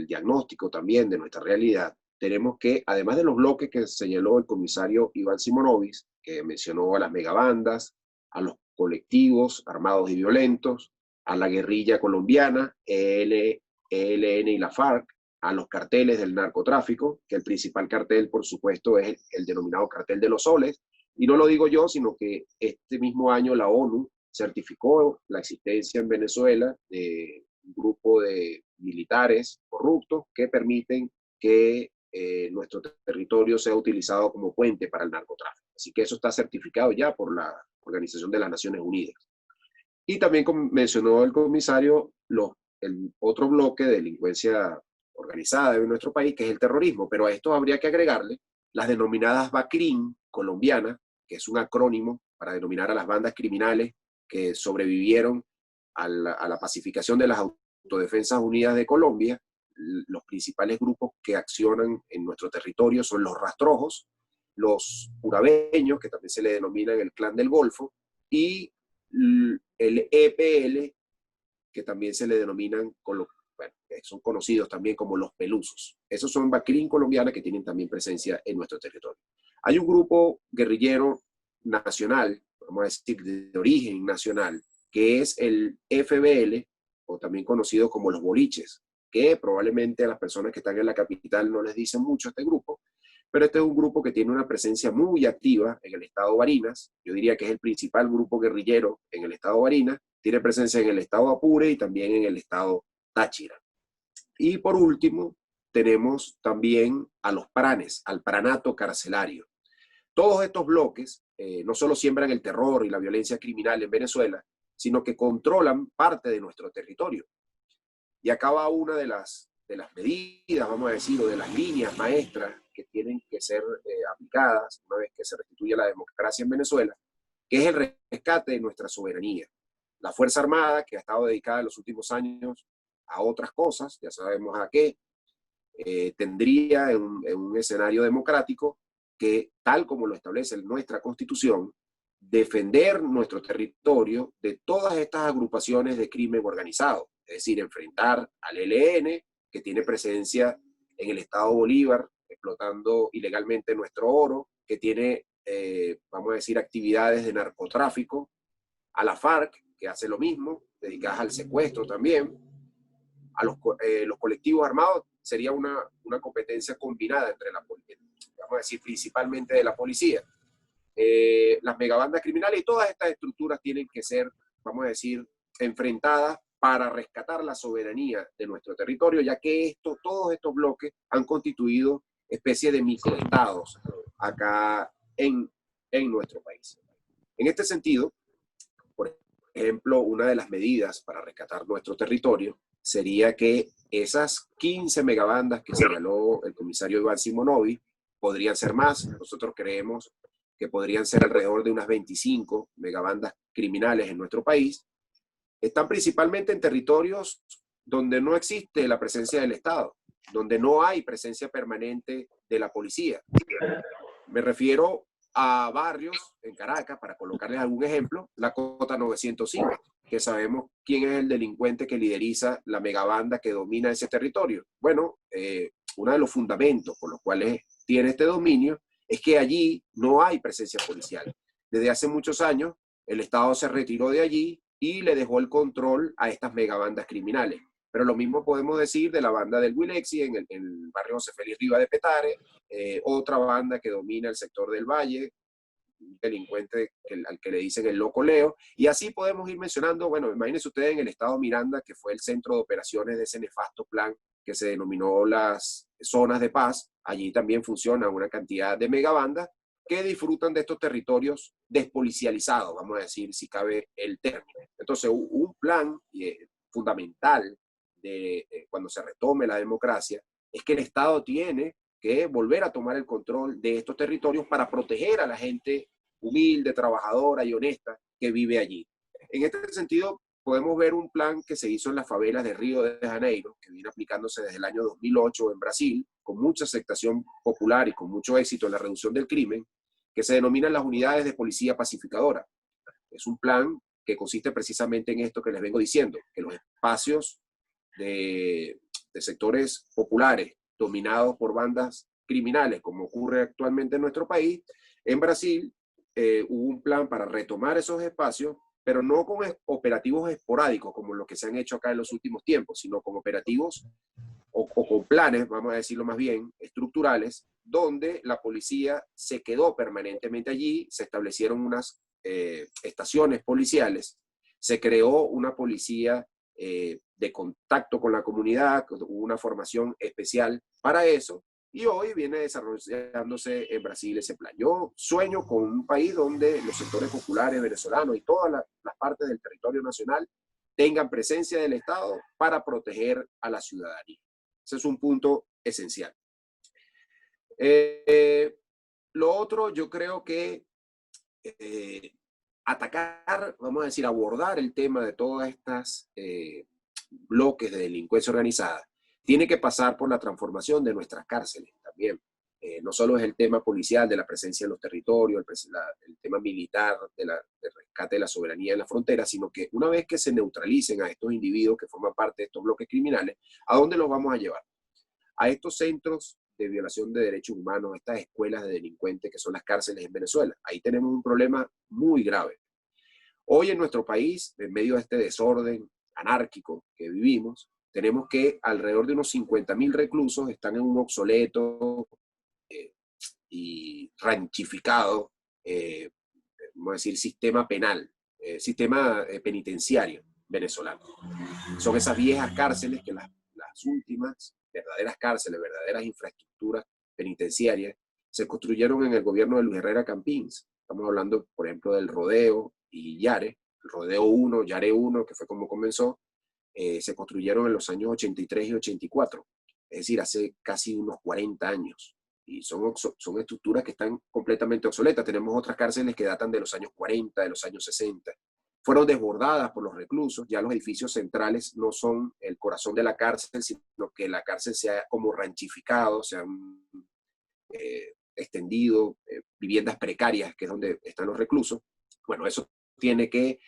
diagnóstico también de nuestra realidad, tenemos que, además de los bloques que señaló el comisario Iván Simonovic, que mencionó a las megabandas, a los colectivos armados y violentos, a la guerrilla colombiana, ELN y la FARC, a los carteles del narcotráfico, que el principal cartel, por supuesto, es el denominado cartel de los soles, y no lo digo yo, sino que este mismo año la ONU certificó la existencia en Venezuela de un grupo de militares corruptos que permiten que nuestro territorio sea utilizado como puente para el narcotráfico. Así que eso está certificado ya por la Organización de las Naciones Unidas. Y también, como mencionó el comisario, el otro bloque de delincuencia organizada en nuestro país, que es el terrorismo. Pero a esto habría que agregarle las denominadas BACRIM colombianas, que es un acrónimo para denominar a las bandas criminales que sobrevivieron a la pacificación de las Autodefensas Unidas de Colombia. Los principales grupos que accionan en nuestro territorio son los rastrojos, los urabeños, que también se le denominan el Clan del Golfo, y el EPL, que también se le denominan, son conocidos también como los pelusos. Esos son BACRIM colombianas que tienen también presencia en nuestro territorio. Hay un grupo guerrillero nacional, vamos a decir de origen nacional, que es el FBL, o también conocido como los boliches, que probablemente a las personas que están en la capital no les dicen mucho este grupo, pero este es un grupo que tiene una presencia muy activa en el estado Barinas. Yo diría que es el principal grupo guerrillero en el estado Barinas. Tiene presencia en el estado Apure y también en el estado Táchira. Y por último, tenemos también a los pranes, al pranato carcelario. Todos estos bloques no solo siembran el terror y la violencia criminal en Venezuela, sino que controlan parte de nuestro territorio. Y acá va una de las medidas, vamos a decir, o de las líneas maestras que tienen que ser aplicadas una vez que se restituya la democracia en Venezuela, que es el rescate de nuestra soberanía. La Fuerza Armada, que ha estado dedicada en los últimos años a otras cosas, ya sabemos a qué, tendría en un escenario democrático que, tal como lo establece nuestra Constitución, defender nuestro territorio de todas estas agrupaciones de crimen organizado, es decir, enfrentar al ELN, que tiene presencia en el estado Bolívar, explotando ilegalmente nuestro oro, que tiene, vamos a decir, actividades de narcotráfico, a la FARC, que hace lo mismo, dedicadas al secuestro también, a los colectivos armados. Sería una competencia combinada entre la policía, vamos a decir, principalmente de la policía, las megabandas criminales, y todas estas estructuras tienen que ser, vamos a decir, enfrentadas para rescatar la soberanía de nuestro territorio, ya que todos estos bloques han constituido especie de microestados acá en nuestro país. En este sentido, por ejemplo, una de las medidas para rescatar nuestro territorio sería que esas 15 megabandas que señaló el comisario Iván Simonovic podrían ser más. Nosotros creemos que podrían ser alrededor de unas 25 megabandas criminales en nuestro país. Están principalmente en territorios donde no existe la presencia del Estado, donde no hay presencia permanente de la policía. Me refiero a barrios en Caracas, para colocarles algún ejemplo, la Cota 905, que sabemos quién es el delincuente que lideriza la megabanda que domina ese territorio. Bueno, uno de los fundamentos por los cuales tiene este dominio es que allí no hay presencia policial. Desde hace muchos años, el Estado se retiró de allí y le dejó el control a estas megabandas criminales. Pero lo mismo podemos decir de la banda del Wilexi en el barrio José Félix Riva de Petare, otra banda que domina el sector del Valle, un delincuente al que le dicen el Loco Leo, y así podemos ir mencionando. Bueno, imagínense ustedes en el estado Miranda, que fue el centro de operaciones de ese nefasto plan que se denominó las zonas de paz. Allí también funciona una cantidad de megabandas que disfrutan de estos territorios despolicializados, vamos a decir, si cabe el término. Entonces, un plan fundamental de cuando se retome la democracia es que el Estado tiene que volver a tomar el control de estos territorios para proteger a la gente humilde, trabajadora y honesta que vive allí. En este sentido, podemos ver un plan que se hizo en las favelas de Río de Janeiro, que viene aplicándose desde el año 2008 en Brasil, con mucha aceptación popular y con mucho éxito en la reducción del crimen, que se denominan las unidades de policía pacificadora. Es un plan que consiste precisamente en esto que les vengo diciendo, que los espacios de sectores populares dominados por bandas criminales, como ocurre actualmente en nuestro país, en Brasil hubo un plan para retomar esos espacios, pero no con operativos esporádicos como los que se han hecho acá en los últimos tiempos, sino con operativos o con planes, vamos a decirlo más bien, estructurales, donde la policía se quedó permanentemente allí, se establecieron unas estaciones policiales, se creó una policía de contacto con la comunidad, hubo una formación especial para eso, y hoy viene desarrollándose en Brasil ese plan. Yo sueño con un país donde los sectores populares venezolanos y todas las partes del territorio nacional tengan presencia del Estado para proteger a la ciudadanía. Ese es un punto esencial. Lo otro, yo creo que atacar, vamos a decir, abordar el tema de todas estas bloques de delincuencia organizada, tiene que pasar por la transformación de nuestras cárceles también. No solo es el tema policial de la presencia en los territorios, el tema militar del rescate de la soberanía en la frontera, sino que una vez que se neutralicen a estos individuos que forman parte de estos bloques criminales, ¿a dónde los vamos a llevar? A estos centros de violación de derechos humanos, a estas escuelas de delincuentes que son las cárceles en Venezuela. Ahí tenemos un problema muy grave. Hoy en nuestro país, en medio de este desorden anárquico que vivimos, tenemos que alrededor de unos 50.000 reclusos están en un obsoleto y ranchificado, vamos a decir, sistema penal, sistema penitenciario venezolano. Son esas viejas cárceles que las últimas verdaderas cárceles, verdaderas infraestructuras penitenciarias, se construyeron en el gobierno de Luis Herrera Campins. Estamos hablando, por ejemplo, del Rodeo y Yare, el Rodeo 1, Yare 1, que fue como comenzó, se construyeron en los años 83 y 84, es decir, hace casi unos 40 años. Y son estructuras que están completamente obsoletas. Tenemos otras cárceles que datan de los años 40, de los años 60. Fueron desbordadas por los reclusos. Ya los edificios centrales no son el corazón de la cárcel, sino que la cárcel se ha como ranchificado, se han extendido, viviendas precarias, que es donde están los reclusos. Bueno, eso tiene que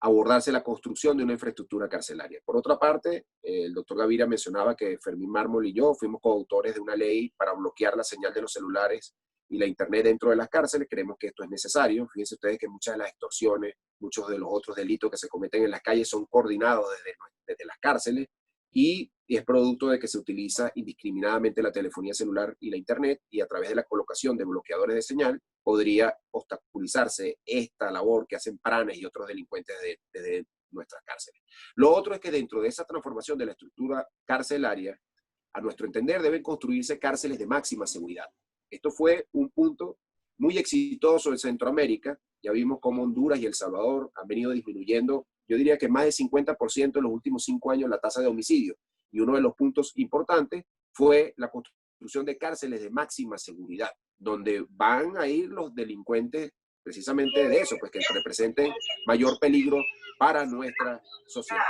abordarse la construcción de una infraestructura carcelaria. Por otra parte, el doctor Gaviria mencionaba que Fermín Mármol y yo fuimos coautores de una ley para bloquear la señal de los celulares y la internet dentro de las cárceles. Creemos que esto es necesario. Fíjense ustedes que muchas de las extorsiones, muchos de los otros delitos que se cometen en las calles son coordinados desde las cárceles y es producto de que se utiliza indiscriminadamente la telefonía celular y la internet, y a través de la colocación de bloqueadores de señal podría obstaculizarse esta labor que hacen pranes y otros delincuentes desde nuestras cárceles. Lo otro es que dentro de esa transformación de la estructura carcelaria, a nuestro entender, deben construirse cárceles de máxima seguridad. Esto fue un punto muy exitoso en Centroamérica. Ya vimos cómo Honduras y El Salvador han venido disminuyendo yo diría que más de 50% en los últimos 5 años la tasa de homicidio. Y uno de los puntos importantes fue la construcción de cárceles de máxima seguridad, donde van a ir los delincuentes precisamente de eso, pues que representen mayor peligro para nuestra sociedad.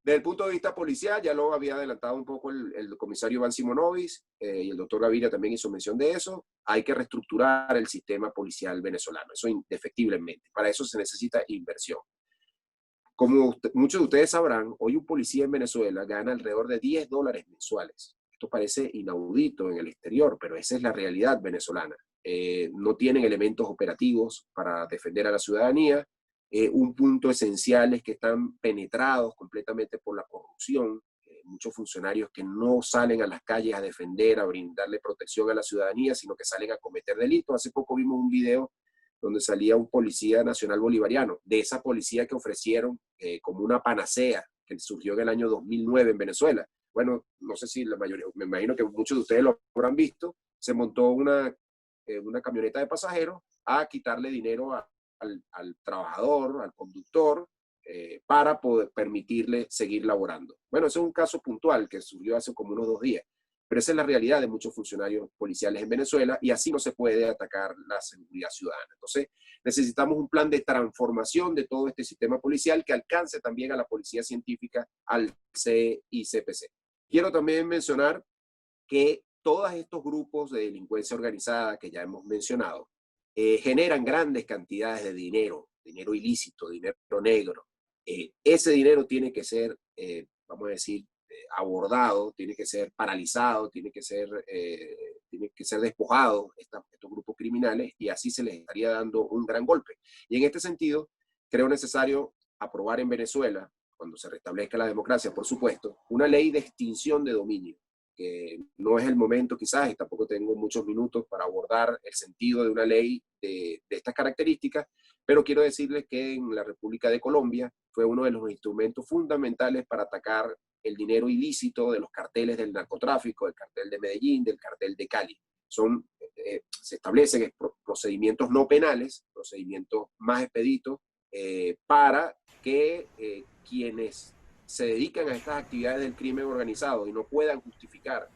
Desde el punto de vista policial, ya lo había adelantado un poco el comisario Iván Simonovic, y el doctor Gaviria también hizo mención de eso. Hay que reestructurar el sistema policial venezolano, eso indefectiblemente. Para eso se necesita inversión. Como muchos de ustedes sabrán, hoy un policía en Venezuela gana alrededor de $10 mensuales. Esto parece inaudito en el exterior, pero esa es la realidad venezolana. No tienen elementos operativos para defender a la ciudadanía. Un punto esencial es que están penetrados completamente por la corrupción. Muchos funcionarios que no salen a las calles a defender, a brindarle protección a la ciudadanía, sino que salen a cometer delitos. Hace poco vimos un video donde salía un policía nacional bolivariano, de esa policía que ofrecieron como una panacea que surgió en el año 2009 en Venezuela. Bueno, no sé si la mayoría, me imagino que muchos de ustedes lo habrán visto, se montó una camioneta de pasajeros a quitarle dinero al trabajador, al conductor, para poder permitirle seguir laborando. Bueno, ese es un caso puntual que surgió hace como unos 2 días, pero esa es la realidad de muchos funcionarios policiales en Venezuela y así no se puede atacar la seguridad ciudadana. Entonces, necesitamos un plan de transformación de todo este sistema policial que alcance también a la policía científica, al CICPC. Quiero también mencionar que todos estos grupos de delincuencia organizada que ya hemos mencionado generan grandes cantidades de dinero ilícito, dinero negro. Ese dinero tiene que ser, vamos a decir, abordado, tiene que ser paralizado, tiene que ser despojado estos grupos criminales y así se les estaría dando un gran golpe. Y en este sentido, creo necesario aprobar en Venezuela, cuando se restablezca la democracia, por supuesto, una ley de extinción de dominio, que no es el momento quizás, y tampoco tengo muchos minutos para abordar el sentido de una ley de estas características, pero quiero decirles que en la República de Colombia fue uno de los instrumentos fundamentales para atacar el dinero ilícito de los carteles del narcotráfico, del cartel de Medellín, del cartel de Cali. Se establecen procedimientos no penales, procedimientos más expeditos, para que quienes se dedican a estas actividades del crimen organizado y no puedan justificar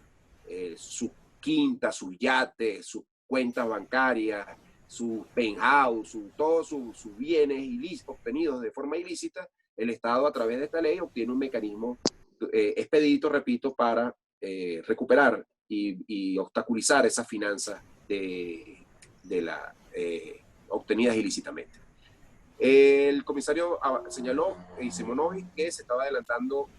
sus quintas, sus yates, sus cuentas bancarias, sus penthouse, todos sus bienes obtenidos de forma ilícita, el Estado a través de esta ley obtiene un mecanismo expedito, repito, para recuperar y obstaculizar esas finanzas obtenidas ilícitamente. El comisario señaló, y Simonovic, que se estaba adelantando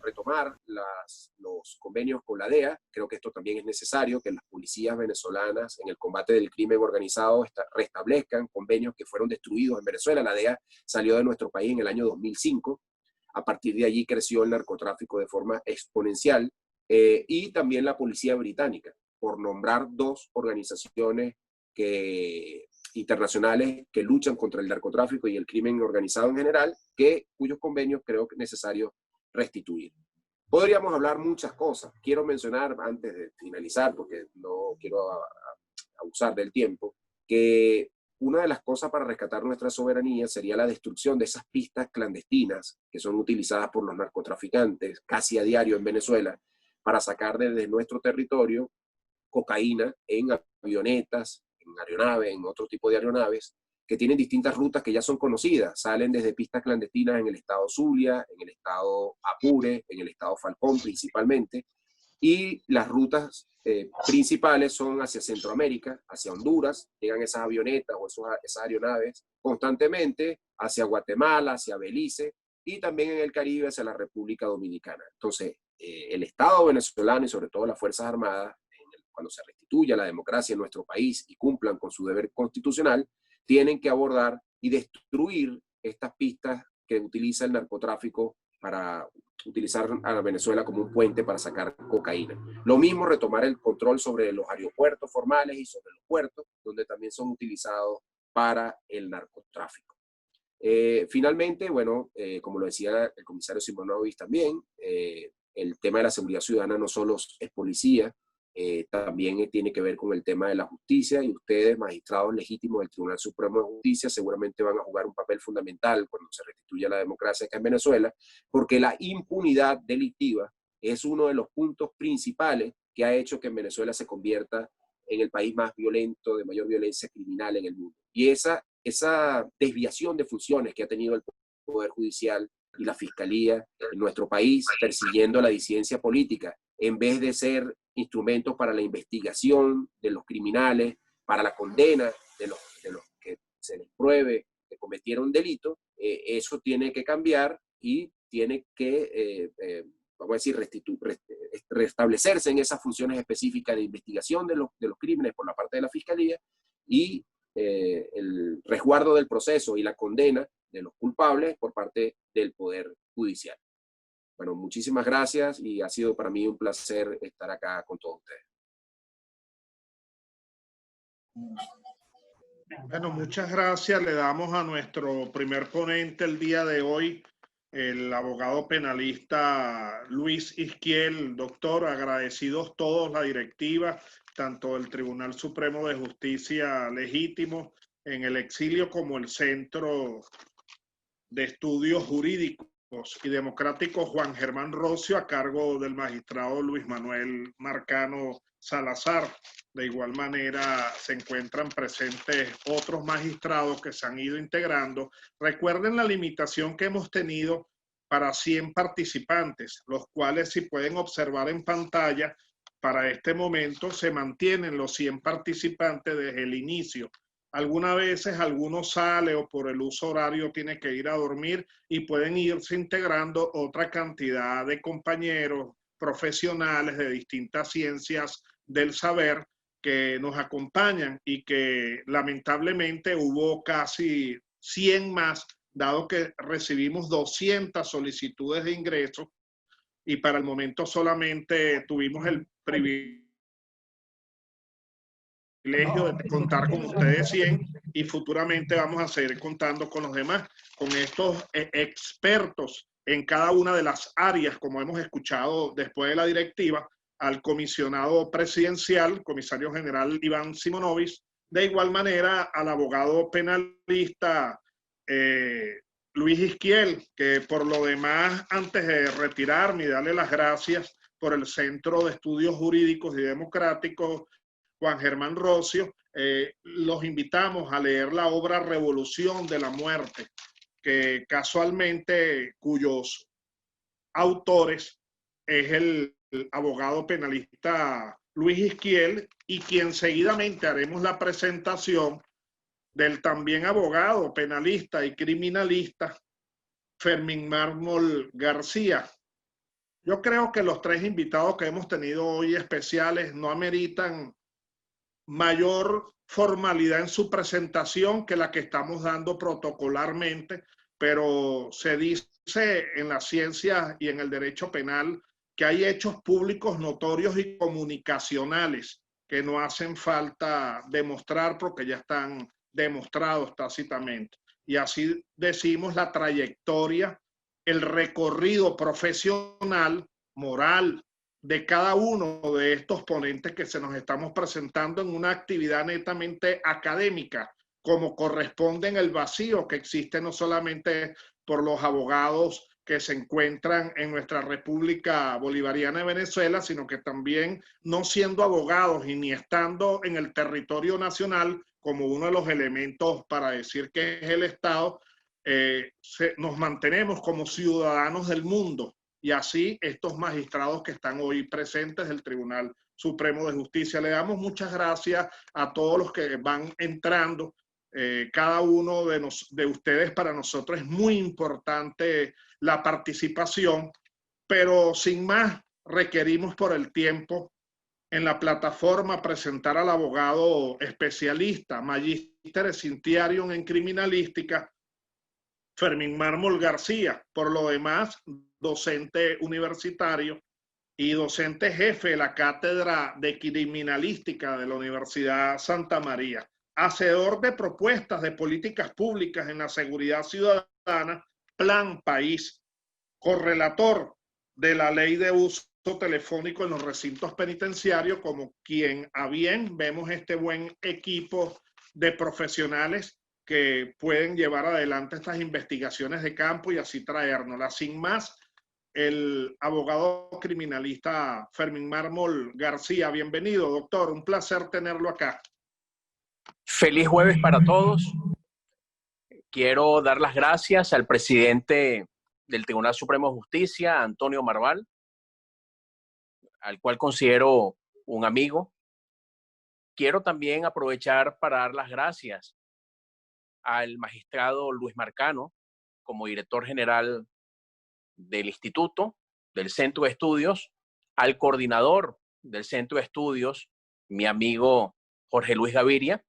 retomar los convenios con la DEA. Creo que esto también es necesario, que las policías venezolanas en el combate del crimen organizado restablezcan convenios que fueron destruidos en Venezuela. La DEA salió de nuestro país en el año 2005. A partir de allí creció el narcotráfico de forma exponencial, y también la policía británica, por nombrar 2 organizaciones internacionales que luchan contra el narcotráfico y el crimen organizado en general, cuyos convenios creo que es necesario restituir. Podríamos hablar muchas cosas. Quiero mencionar, antes de finalizar, porque no quiero abusar del tiempo, que una de las cosas para rescatar nuestra soberanía sería la destrucción de esas pistas clandestinas que son utilizadas por los narcotraficantes casi a diario en Venezuela para sacar desde nuestro territorio cocaína en avionetas, en aeronaves, en otro tipo de aeronaves, que tienen distintas rutas que ya son conocidas. Salen desde pistas clandestinas en el estado Zulia, en el estado Apure, en el estado Falcón principalmente, y las rutas principales son hacia Centroamérica, hacia Honduras, llegan esas avionetas o esas aeronaves constantemente, hacia Guatemala, hacia Belice, y también en el Caribe hacia la República Dominicana. Entonces, el Estado venezolano y sobre todo las Fuerzas Armadas, cuando se restituya la democracia en nuestro país y cumplan con su deber constitucional, tienen que abordar y destruir estas pistas que utiliza el narcotráfico para utilizar a Venezuela como un puente para sacar cocaína. Lo mismo, retomar el control sobre los aeropuertos formales y sobre los puertos, donde también son utilizados para el narcotráfico. Finalmente, bueno, como lo decía el comisario Simonovic también, el tema de la seguridad ciudadana no solo es policía, También tiene que ver con el tema de la justicia, y ustedes, magistrados legítimos del Tribunal Supremo de Justicia, seguramente van a jugar un papel fundamental cuando se restituya la democracia acá en Venezuela, porque la impunidad delictiva es uno de los puntos principales que ha hecho que en Venezuela se convierta en el país más violento, de mayor violencia criminal en el mundo. Y esa desviación de funciones que ha tenido el Poder Judicial y la Fiscalía en nuestro país, persiguiendo la disidencia política, en vez de ser instrumentos para la investigación de los criminales, para la condena de los que se les pruebe que cometieron delito, eso tiene que cambiar y tiene que, vamos a decir, restablecerse en esas funciones específicas de investigación de los crímenes por la parte de la Fiscalía, y el resguardo del proceso y la condena de los culpables por parte del Poder Judicial. Bueno, muchísimas gracias, y ha sido para mí un placer estar acá con todos ustedes. Bueno, muchas gracias. Le damos a nuestro primer ponente el día de hoy, el abogado penalista Luis Izquiel. Doctor, agradecidos todos, la directiva, tanto del Tribunal Supremo de Justicia Legítimo en el exilio como el Centro de Estudios Jurídicos y Democráticos Juan Germán Rocio, a cargo del magistrado Luis Manuel Marcano Salazar. De igual manera se encuentran presentes otros magistrados que se han ido integrando. Recuerden la limitación que hemos tenido para 100 participantes, los cuales, si pueden observar en pantalla, para este momento se mantienen los 100 participantes desde el inicio. Algunas veces alguno sale o por el uso horario tiene que ir a dormir, y pueden irse integrando otra cantidad de compañeros profesionales de distintas ciencias del saber que nos acompañan, y que lamentablemente hubo casi 100 más, dado que recibimos 200 solicitudes de ingreso, y para el momento solamente tuvimos el privilegio de contar con ustedes 100, y futuramente vamos a seguir contando con los demás, con estos expertos en cada una de las áreas, como hemos escuchado después de la directiva, al comisionado presidencial, comisario general Iván Simonovic, de igual manera al abogado penalista Luis Izquiel, que por lo demás, antes de retirarme y darle las gracias por el Centro de Estudios Jurídicos y Democráticos Juan Germán Rocio, los invitamos a leer la obra Revolución de la Muerte, que casualmente cuyos autores es el abogado penalista Luis Izquiel, y quien seguidamente haremos la presentación del también abogado penalista y criminalista Fermín Mármol García. Yo creo que los tres invitados que hemos tenido hoy especiales no ameritan mayor formalidad en su presentación que la que estamos dando protocolarmente, pero se dice en la ciencia y en el derecho penal que hay hechos públicos notorios y comunicacionales que no hacen falta demostrar porque ya están demostrados tácitamente. Y así decimos la trayectoria, el recorrido profesional, moral, de cada uno de estos ponentes que se nos estamos presentando en una actividad netamente académica, como corresponde en el vacío que existe no solamente por los abogados que se encuentran en nuestra República Bolivariana de Venezuela, sino que también, no siendo abogados y ni estando en el territorio nacional como uno de los elementos para decir que es el Estado, nos mantenemos como ciudadanos del mundo. Y así estos magistrados que están hoy presentes del Tribunal Supremo de Justicia. Le damos muchas gracias a todos los que van entrando. Cada uno de ustedes, para nosotros es muy importante la participación, pero sin más, requerimos por el tiempo en la plataforma presentar al abogado especialista, magíster scientiarum en criminalística, Fermín Mármol García. Por lo demás, docente universitario y docente jefe de la Cátedra de Criminalística de la Universidad Santa María, hacedor de propuestas de políticas públicas en la seguridad ciudadana, Plan País, correlator de la Ley de Uso telefónico en los recintos penitenciarios, como quien a bien vemos este buen equipo de profesionales que pueden llevar adelante estas investigaciones de campo y así traérnoslas. Sin más, el abogado criminalista Fermín Mármol García. Bienvenido, doctor. Un placer tenerlo acá. Feliz jueves para todos. Quiero dar las gracias al presidente del Tribunal Supremo de Justicia, Antonio Marval, al cual considero un amigo. Quiero también aprovechar para dar las gracias al magistrado Luis Marcano, como director general del Instituto, del Centro de Estudios, al coordinador del Centro de Estudios, mi amigo Jorge Luis Gaviria.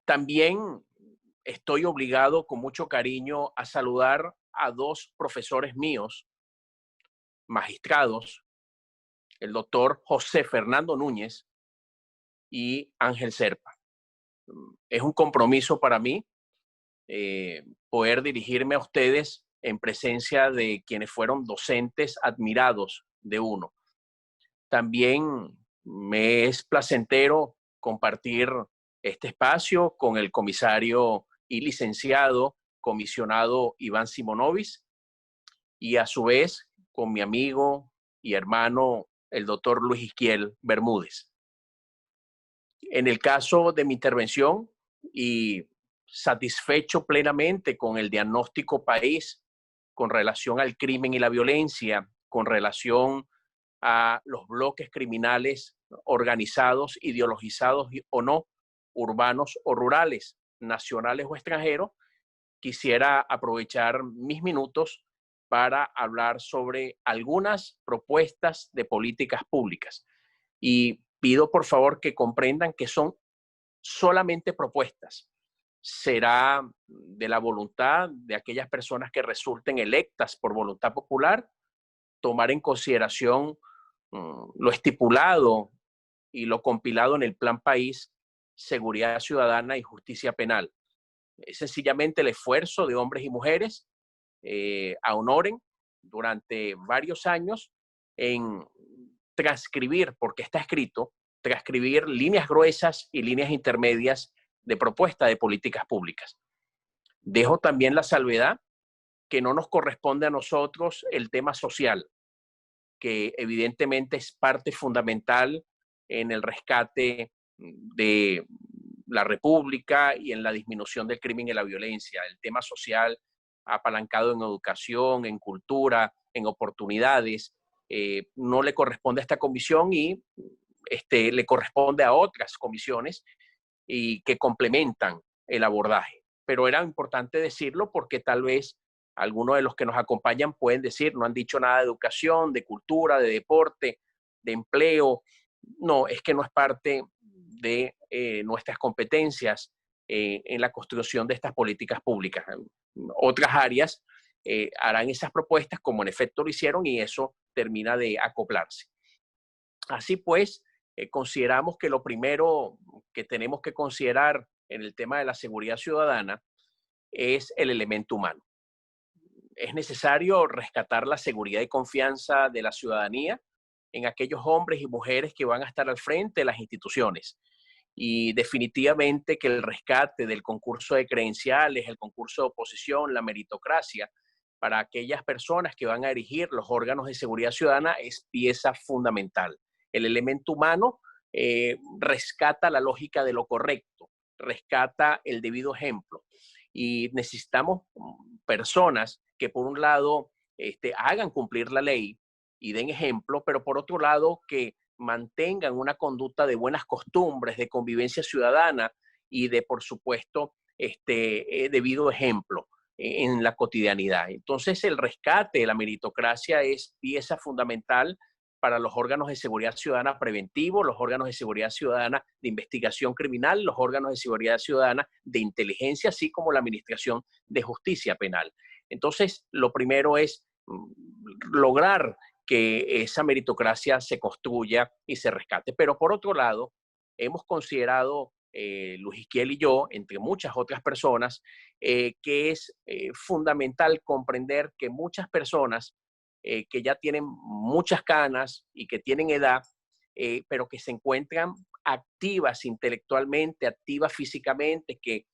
También estoy obligado con mucho cariño a saludar a dos profesores míos, magistrados, el doctor José Fernando Núñez y Ángel Serpa. Es un compromiso para mí poder dirigirme a ustedes en presencia de quienes fueron docentes admirados de uno. También me es placentero compartir este espacio con el comisario y licenciado comisionado Iván Simonovis y a su vez con mi amigo y hermano el doctor Luis Isquiel Bermúdez. En el caso de mi intervención y satisfecho plenamente con el diagnóstico país con relación al crimen y la violencia, con relación a los bloques criminales organizados, ideologizados o no, urbanos o rurales, nacionales o extranjeros, quisiera aprovechar mis minutos para hablar sobre algunas propuestas de políticas públicas. Y pido por favor que comprendan que son solamente propuestas. Será de la voluntad de aquellas personas que resulten electas por voluntad popular tomar en consideración lo estipulado y lo compilado en el Plan País, Seguridad Ciudadana y Justicia Penal. Es sencillamente el esfuerzo de hombres y mujeres a honoren durante varios años en transcribir, porque está escrito, transcribir líneas gruesas y líneas intermedias de propuesta de políticas públicas. Dejo también la salvedad que no nos corresponde a nosotros el tema social, que evidentemente es parte fundamental en el rescate de la República y en la disminución del crimen y la violencia. El tema social apalancado en educación, en cultura, en oportunidades, no le corresponde a esta comisión y le corresponde a otras comisiones y que complementan el abordaje. Pero era importante decirlo porque tal vez algunos de los que nos acompañan pueden decir, no han dicho nada de educación, de cultura, de deporte, de empleo. No, es que no es parte de nuestras competencias en la construcción de estas políticas públicas. Otras áreas harán esas propuestas como en efecto lo hicieron y eso termina de acoplarse. Así pues, consideramos que lo primero que tenemos que considerar en el tema de la seguridad ciudadana es el elemento humano. Es necesario rescatar la seguridad y confianza de la ciudadanía en aquellos hombres y mujeres que van a estar al frente de las instituciones. Y definitivamente que el rescate del concurso de credenciales, el concurso de oposición, la meritocracia, para aquellas personas que van a erigir los órganos de seguridad ciudadana es pieza fundamental. El elemento humano rescata la lógica de lo correcto, rescata el debido ejemplo. Y necesitamos personas que por un lado hagan cumplir la ley y den ejemplo, pero por otro lado que mantengan una conducta de buenas costumbres, de convivencia ciudadana y de, por supuesto, debido ejemplo en la cotidianidad. Entonces, el rescate de la meritocracia es pieza fundamental para los órganos de seguridad ciudadana preventivo, los órganos de seguridad ciudadana de investigación criminal, los órganos de seguridad ciudadana de inteligencia, así como la administración de justicia penal. Entonces, lo primero es lograr que esa meritocracia se construya y se rescate. Pero por otro lado, hemos considerado, Luis Isquiel y yo, entre muchas otras personas, que es fundamental comprender que muchas personas que ya tienen muchas canas y que tienen edad, pero que se encuentran activas intelectualmente, activas físicamente, que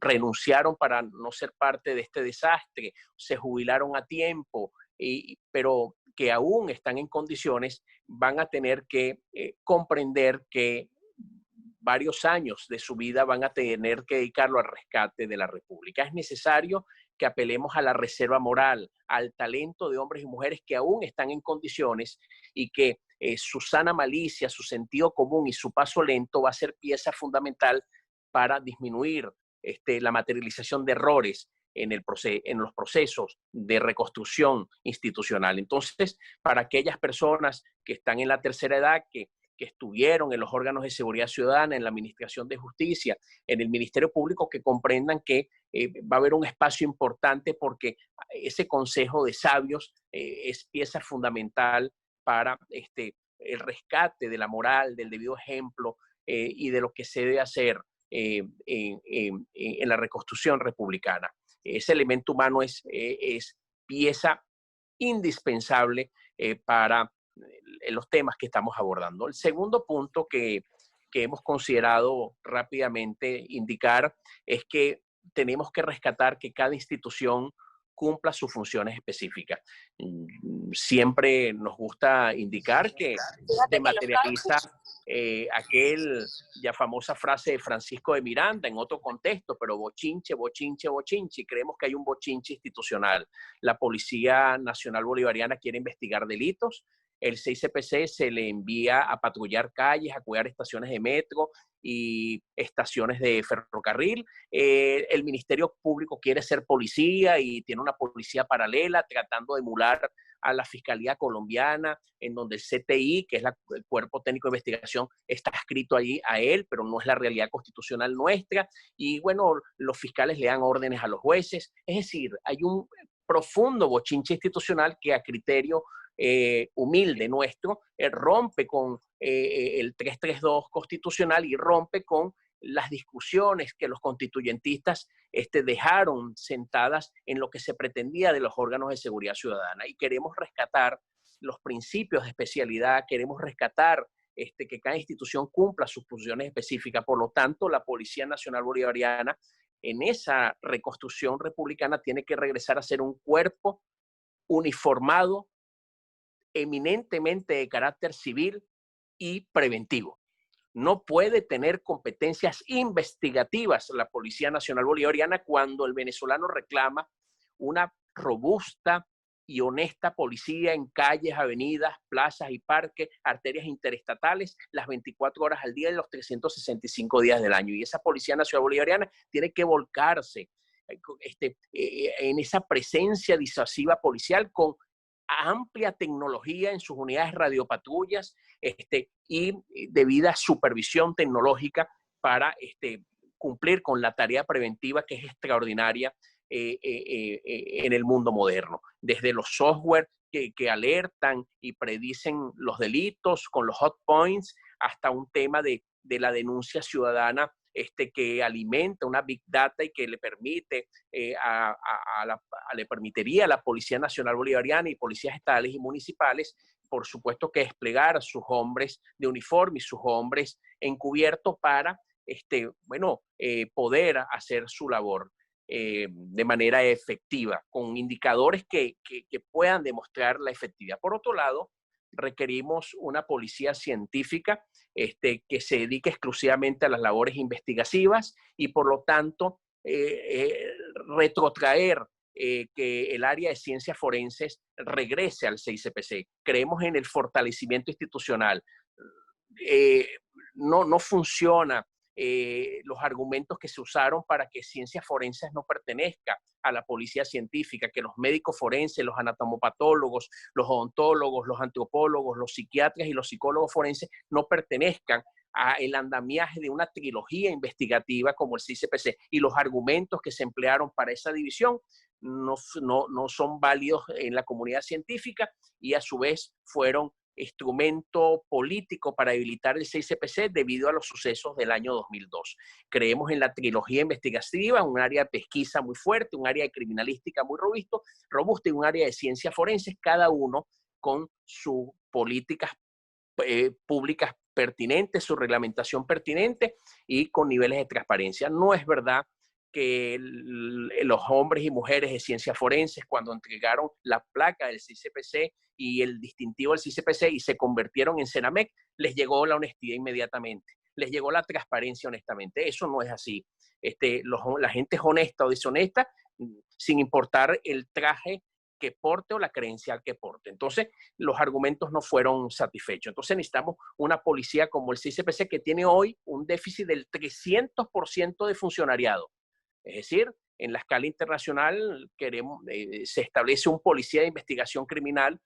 renunciaron para no ser parte de este desastre, se jubilaron a tiempo, pero que aún están en condiciones, van a tener que comprender que varios años de su vida van a tener que dedicarlo al rescate de la República. Es necesario que apelemos a la reserva moral, al talento de hombres y mujeres que aún están en condiciones y que su sana malicia, su sentido común y su paso lento va a ser pieza fundamental para disminuir la materialización de errores en los procesos de reconstrucción institucional. Entonces, para aquellas personas que están en la tercera edad, que estuvieron en los órganos de seguridad ciudadana, en la Administración de Justicia, en el Ministerio Público, que comprendan que va a haber un espacio importante porque ese consejo de sabios es pieza fundamental para el rescate de la moral, del debido ejemplo y de lo que se debe hacer en la reconstrucción republicana. Ese elemento humano es pieza indispensable para los temas que estamos abordando. El segundo punto que hemos considerado rápidamente indicar es que tenemos que rescatar que cada institución cumpla sus funciones específicas. Siempre nos gusta indicar que se materializa aquel ya famosa frase de Francisco de Miranda en otro contexto, pero bochinche, bochinche, bochinche. Y creemos que hay un bochinche institucional. La Policía Nacional Bolivariana quiere investigar delitos. El 6CPC se le envía a patrullar calles, a cuidar estaciones de metro y estaciones de ferrocarril. El Ministerio Público quiere ser policía y tiene una policía paralela tratando de emular a la Fiscalía Colombiana, en donde el CTI, que es el Cuerpo Técnico de Investigación, está adscrito allí a él, pero no es la realidad constitucional nuestra. Y bueno, los fiscales le dan órdenes a los jueces. Es decir, hay un profundo bochinche institucional que a criterio humilde nuestro rompe con el 332 constitucional y rompe con las discusiones que los constituyentistas dejaron sentadas en lo que se pretendía de los órganos de seguridad ciudadana. Y queremos rescatar los principios de especialidad, queremos rescatar que cada institución cumpla sus funciones específicas. Por lo tanto, la Policía Nacional Bolivariana en esa reconstrucción republicana tiene que regresar a ser un cuerpo uniformado, eminentemente de carácter civil y preventivo. No puede tener competencias investigativas la Policía Nacional Bolivariana cuando el venezolano reclama una robusta y honesta policía en calles, avenidas, plazas y parques, arterias interestatales, las 24 horas al día y los 365 días del año. Y esa Policía Nacional Bolivariana tiene que volcarse en esa presencia disuasiva policial con amplia tecnología en sus unidades radiopatrullas y debida supervisión tecnológica para cumplir con la tarea preventiva que es extraordinaria en el mundo moderno. Desde los software que alertan y predicen los delitos con los hot points hasta un tema de la denuncia ciudadana que alimenta una big data y que le permite le permitiría a la Policía Nacional Bolivariana y policías estatales y municipales, por supuesto, que desplegar a sus hombres de uniforme y sus hombres encubiertos para poder hacer su labor de manera efectiva, con indicadores que puedan demostrar la efectividad. Por otro lado, requerimos una policía científica que se dedique exclusivamente a las labores investigativas y, por lo tanto, retrotraer que el área de ciencias forenses regrese al 6CPC. Creemos en el fortalecimiento institucional. No funciona los argumentos que se usaron para que ciencias forenses no pertenezca a la policía científica, que los médicos forenses, los anatomopatólogos, los odontólogos, los antropólogos, los psiquiatras y los psicólogos forenses no pertenezcan al andamiaje de una trilogía investigativa como el 6CPC, y los argumentos que se emplearon para esa división no son válidos en la comunidad científica y a su vez fueron instrumento político para debilitar el CICPC debido a los sucesos del año 2002. Creemos en la trilogía investigativa, un área de pesquisa muy fuerte, un área de criminalística muy robusta y un área de ciencias forenses, cada uno con sus políticas públicas pertinentes, su reglamentación pertinente y con niveles de transparencia. No es verdad que los hombres y mujeres de ciencias forenses, cuando entregaron la placa del CICPC y el distintivo del CICPC y se convirtieron en CENAMEC, les llegó la honestidad inmediatamente, les llegó la transparencia honestamente. Eso no es así. La gente es honesta o deshonesta sin importar el traje que porte o la credencial que porte. Entonces, los argumentos no fueron satisfechos. Entonces, necesitamos una policía como el CICPC que tiene hoy un déficit del 300% de funcionariado. Es decir, en la escala internacional se establece un policía de investigación criminal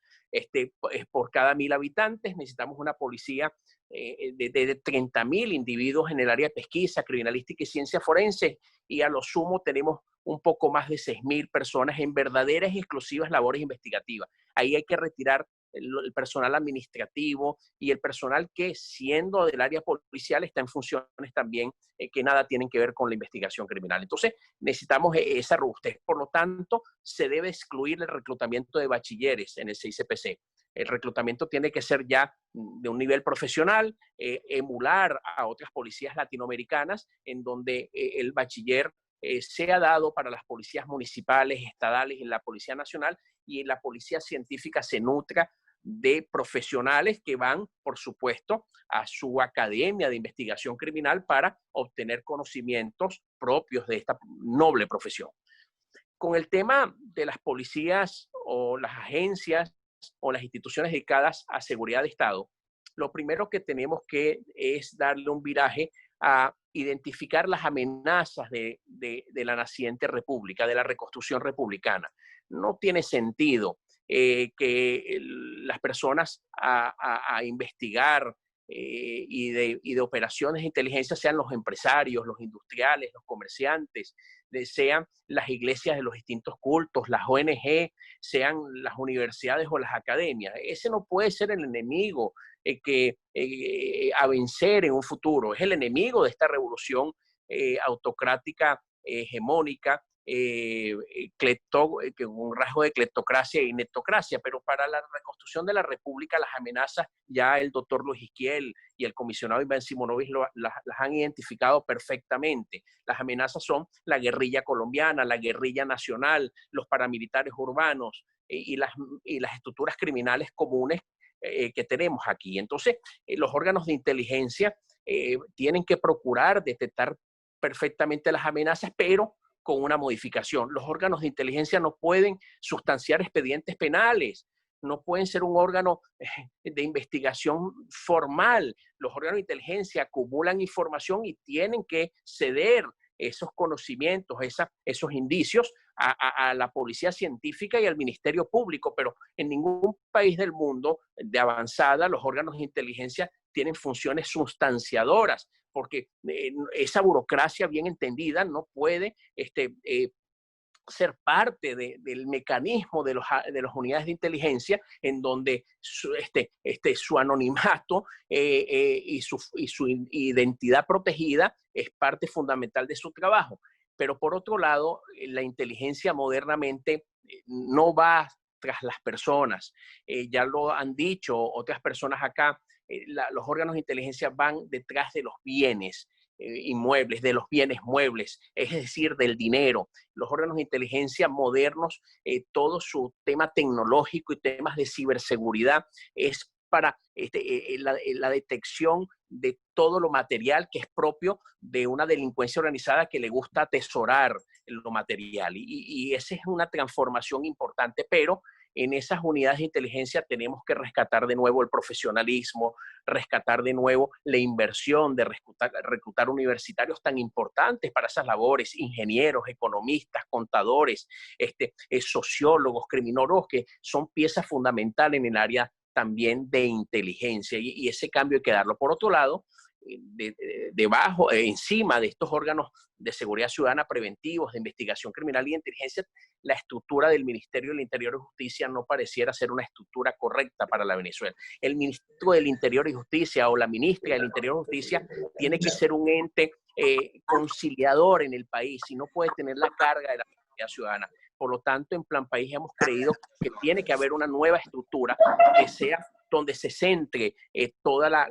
por cada 1.000 habitantes. Necesitamos una policía de 30.000 individuos en el área de pesquisa, criminalística y ciencia forense, y a lo sumo tenemos un poco más de 6.000 personas en verdaderas y exclusivas labores investigativas. Ahí hay que retirar el personal administrativo y el personal que, siendo del área policial, está en funciones también que nada tienen que ver con la investigación criminal. Entonces, necesitamos esa robustez. Por lo tanto, se debe excluir el reclutamiento de bachilleres en el CICPC. El reclutamiento tiene que ser ya de un nivel profesional, emular a otras policías latinoamericanas, en donde el bachiller sea dado para las policías municipales, estadales y la Policía Nacional, y la policía científica se nutra de profesionales que van, por supuesto, a su academia de investigación criminal para obtener conocimientos propios de esta noble profesión. Con el tema de las policías o las agencias o las instituciones dedicadas a seguridad de Estado, lo primero que tenemos que es darle un viraje a identificar las amenazas de la naciente república, de la reconstrucción republicana. No tiene sentido que las personas a investigar y de operaciones de inteligencia sean los empresarios, los industriales, los comerciantes, sean las iglesias de los distintos cultos, las ONG, sean las universidades o las academias. Ese no puede ser el enemigo a vencer en un futuro. Es el enemigo de esta revolución autocrática, hegemónica, un rasgo de cleptocracia e ineptocracia, pero para la reconstrucción de la República las amenazas ya el doctor Luis Isquiel y el comisionado Iván Simonovic las han identificado perfectamente. Las amenazas son la guerrilla colombiana, la guerrilla nacional, los paramilitares urbanos y las estructuras criminales comunes que tenemos aquí. Entonces, los órganos de inteligencia tienen que procurar detectar perfectamente las amenazas, pero con una modificación. Los órganos de inteligencia no pueden sustanciar expedientes penales, no pueden ser un órgano de investigación formal. Los órganos de inteligencia acumulan información y tienen que ceder esos conocimientos, esos indicios a la policía científica y al Ministerio Público, pero en ningún país del mundo de avanzada los órganos de inteligencia tienen funciones sustanciadoras, porque esa burocracia bien entendida no puede ser parte del mecanismo de las unidades de inteligencia en donde su anonimato y su identidad protegida es parte fundamental de su trabajo. Pero por otro lado, la inteligencia modernamente no va tras las personas. Ya lo han dicho otras personas acá, los órganos de inteligencia van detrás de los bienes inmuebles, de los bienes muebles, es decir, del dinero. Los órganos de inteligencia modernos, todo su tema tecnológico y temas de ciberseguridad es para la detección de todo lo material que es propio de una delincuencia organizada que le gusta atesorar lo material. Y esa es una transformación importante, pero en esas unidades de inteligencia tenemos que rescatar de nuevo el profesionalismo, rescatar de nuevo la inversión de reclutar universitarios tan importantes para esas labores, ingenieros, economistas, contadores, sociólogos, criminólogos, que son piezas fundamentales en el área también de inteligencia, y ese cambio hay que darlo. Por otro lado, debajo, encima de estos órganos de seguridad ciudadana preventivos, de investigación criminal y de inteligencia, la estructura del Ministerio del Interior y Justicia no pareciera ser una estructura correcta para la Venezuela. El ministro del Interior y Justicia o la ministra del Interior y Justicia tiene que ser un ente conciliador en el país y no puede tener la carga de la seguridad ciudadana. Por lo tanto, en Plan País hemos creído que tiene que haber una nueva estructura que sea donde se centre toda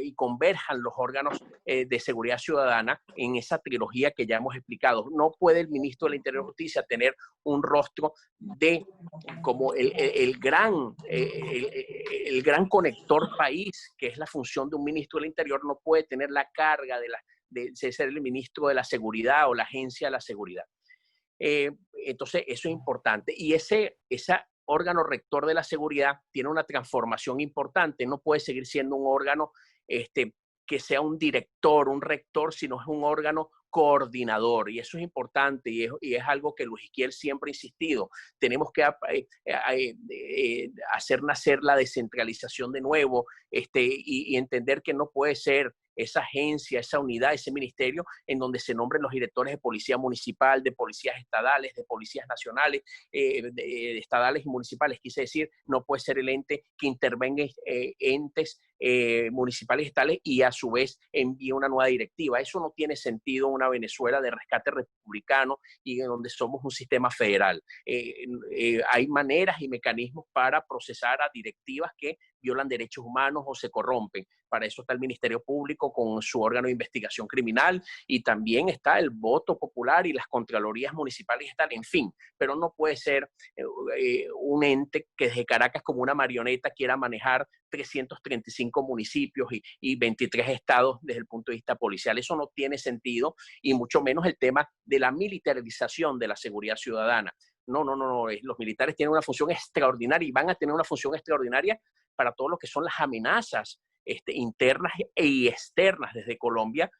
y converjan los órganos de seguridad ciudadana en esa trilogía que ya hemos explicado. No puede el ministro del Interior y Justicia tener un rostro de como el gran conector país, que es la función de un ministro del Interior, no puede tener la carga de ser el ministro de la seguridad o la agencia de la seguridad. Entonces, eso es importante. Y ese órgano rector de la seguridad tiene una transformación importante. No puede seguir siendo un órgano que sea un director, un rector, sino es un órgano coordinador. Y eso es importante y es algo que Luis Isquiel siempre ha insistido. Tenemos que hacer nacer la descentralización de nuevo y entender que no puede ser esa agencia, esa unidad, ese ministerio en donde se nombren los directores de policía municipal, de policías estadales, de policías nacionales, estadales y municipales. Quise decir, no puede ser el ente que intervenga entes municipales y estatales y a su vez envíe una nueva directiva. Eso no tiene sentido en una Venezuela de rescate republicano y en donde somos un sistema federal. Hay maneras y mecanismos para procesar a directivas que violan derechos humanos o se corrompen. Para eso está el Ministerio Público con su órgano de investigación criminal y también está el voto popular y las contralorías municipales y tal, en fin. Pero no puede ser un ente que desde Caracas como una marioneta quiera manejar 335 municipios y 23 estados desde el punto de vista policial. Eso no tiene sentido y mucho menos el tema de la militarización de la seguridad ciudadana. No. Los militares tienen una función extraordinaria y van a tener una función extraordinaria para todo lo que son las amenazas internas y externas desde Colombia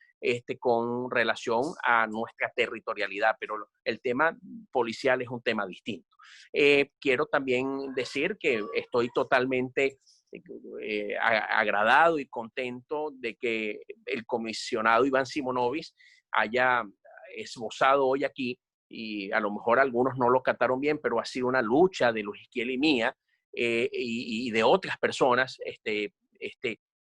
con relación a nuestra territorialidad, pero el tema policial es un tema distinto. Quiero también decir que estoy totalmente agradado y contento de que el comisionado Iván Simonovic haya esbozado hoy aquí, y a lo mejor algunos no lo cataron bien, pero ha sido una lucha de Luis Isquiel y mía y de otras personas,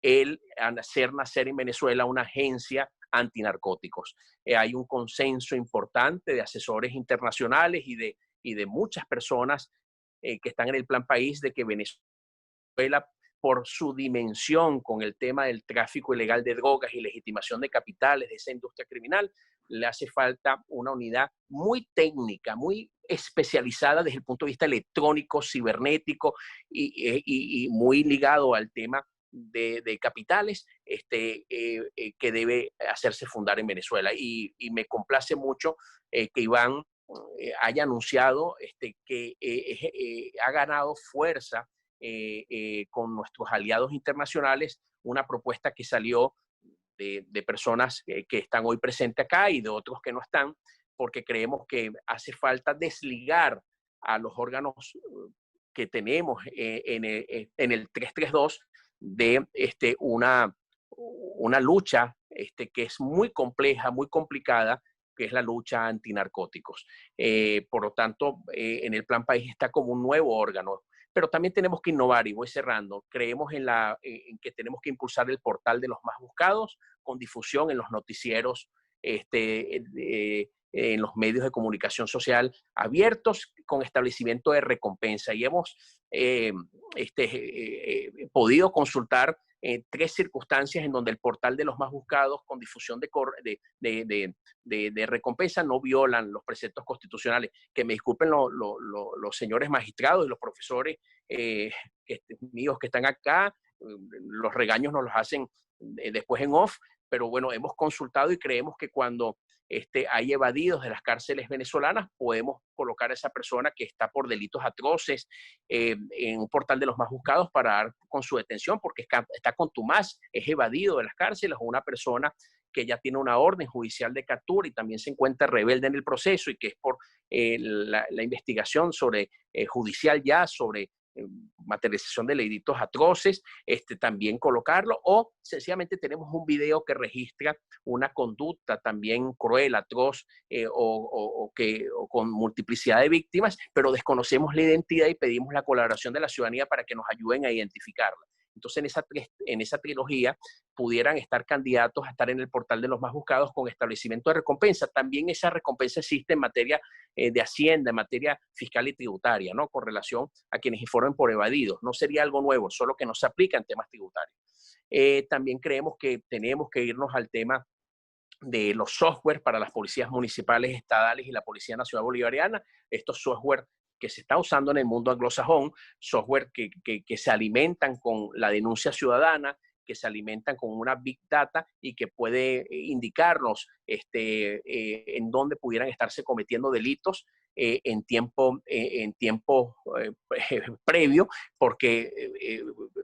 el hacer nacer en Venezuela una agencia antinarcóticos. Hay un consenso importante de asesores internacionales y de muchas personas que están en el Plan País de que Venezuela, por su dimensión con el tema del tráfico ilegal de drogas y legitimación de capitales de esa industria criminal, le hace falta una unidad muy técnica, muy especializada desde el punto de vista electrónico, cibernético y muy ligado al tema de capitales que debe hacerse fundar en Venezuela. Y me complace mucho que Iván haya anunciado que ha ganado fuerza con nuestros aliados internacionales, una propuesta que salió de personas que están hoy presentes acá y de otros que no están, porque creemos que hace falta desligar a los órganos que tenemos en el 332 de una lucha que es muy compleja, muy complicada, que es la lucha antinarcóticos. Por lo tanto, en el Plan País está como un nuevo órgano. Pero también tenemos que innovar, y voy cerrando. Creemos en que tenemos que impulsar el portal de los más buscados con difusión en los noticieros, en los medios de comunicación social abiertos con establecimiento de recompensa. Y hemos podido consultar 3 circunstancias en donde el portal de los más buscados con difusión de recompensa no violan los preceptos constitucionales. Que me disculpen los señores magistrados y los profesores míos que están acá, los regaños nos los hacen después en off, pero bueno, hemos consultado y creemos que cuando hay evadidos de las cárceles venezolanas, podemos colocar a esa persona que está por delitos atroces en un portal de los más buscados para dar con su detención, porque está contumaz, es evadido de las cárceles, o una persona que ya tiene una orden judicial de captura y también se encuentra rebelde en el proceso y que es por la investigación judicial ya sobre materialización de delitos atroces, también colocarlo, o sencillamente tenemos un video que registra una conducta también cruel, atroz, o con multiplicidad de víctimas, pero desconocemos la identidad y pedimos la colaboración de la ciudadanía para que nos ayuden a identificarla. Entonces, en esa trilogía pudieran estar candidatos a estar en el portal de los más buscados con establecimiento de recompensa. También esa recompensa existe en materia de Hacienda, en materia fiscal y tributaria, ¿no? Con relación a quienes informen por evadidos. No sería algo nuevo, solo que no se aplica en temas tributarios. También creemos que tenemos que irnos al tema de los software para las policías municipales, estadales y la Policía Nacional Bolivariana. Estos software que se está usando en el mundo anglosajón, software que se alimentan con la denuncia ciudadana, que se alimentan con una big data y que puede indicarnos en dónde pudieran estarse cometiendo delitos en tiempo previo, porque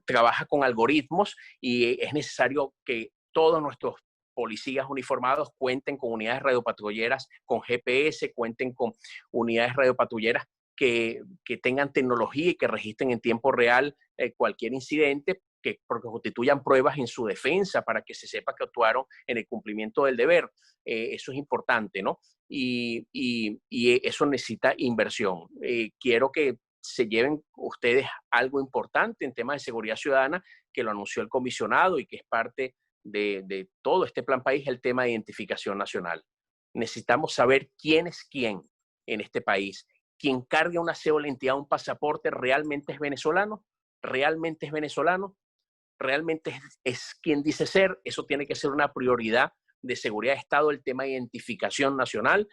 trabaja con algoritmos y es necesario que todos nuestros policías uniformados cuenten con unidades radiopatrulleras con GPS, cuenten con unidades radiopatrulleras que tengan tecnología y que registren en tiempo real cualquier incidente, porque constituyan pruebas en su defensa para que se sepa que actuaron en el cumplimiento del deber. Eso es importante, ¿no? Y eso necesita inversión. Quiero que se lleven ustedes algo importante en temas de seguridad ciudadana, que lo anunció el comisionado y que es parte de todo este plan país, el tema de identificación nacional. Necesitamos saber quién es quién en este país. Quien carga una cédula de identidad, un pasaporte, ¿realmente es venezolano? ¿Realmente es venezolano? ¿Realmente es quien dice ser? Eso tiene que ser una prioridad de seguridad de Estado, el tema de identificación nacional,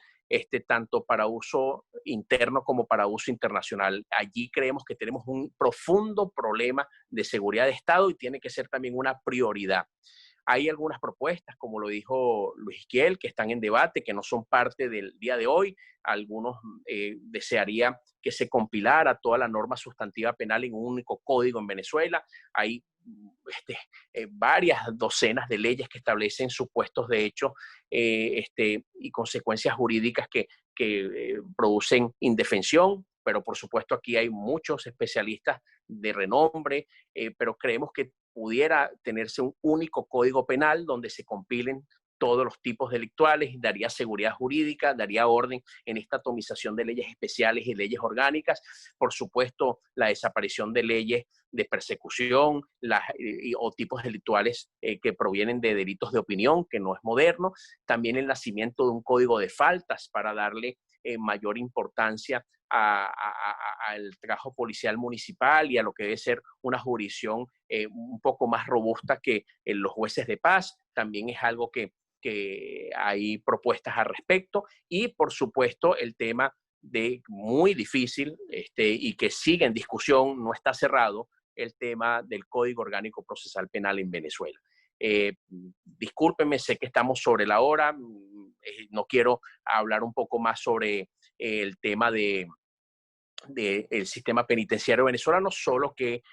tanto para uso interno como para uso internacional. Allí creemos que tenemos un profundo problema de seguridad de Estado y tiene que ser también una prioridad. Hay algunas propuestas, como lo dijo Luis Esquiel, que están en debate, que no son parte del día de hoy. Algunos desearían que se compilara toda la norma sustantiva penal en un único código en Venezuela. Hay varias docenas de leyes que establecen supuestos de hecho y consecuencias jurídicas que producen indefensión, pero por supuesto aquí hay muchos especialistas de renombre, pero creemos que pudiera tenerse un único código penal donde se compilen todos los tipos delictuales, daría seguridad jurídica, daría orden en esta atomización de leyes especiales y leyes orgánicas. Por supuesto, la desaparición de leyes de persecución o tipos delictuales que provienen de delitos de opinión, que no es moderno. También el nacimiento de un código de faltas para darle mayor importancia al trabajo policial municipal y a lo que debe ser una jurisdicción un poco más robusta que los jueces de paz. También es algo que hay propuestas al respecto. Y por supuesto el tema de muy difícil y que sigue en discusión, no está cerrado, el tema del Código Orgánico Procesal Penal en Venezuela. Discúlpenme, sé que estamos sobre la hora, no quiero hablar un poco más sobre el tema del sistema penitenciario venezolano, solo que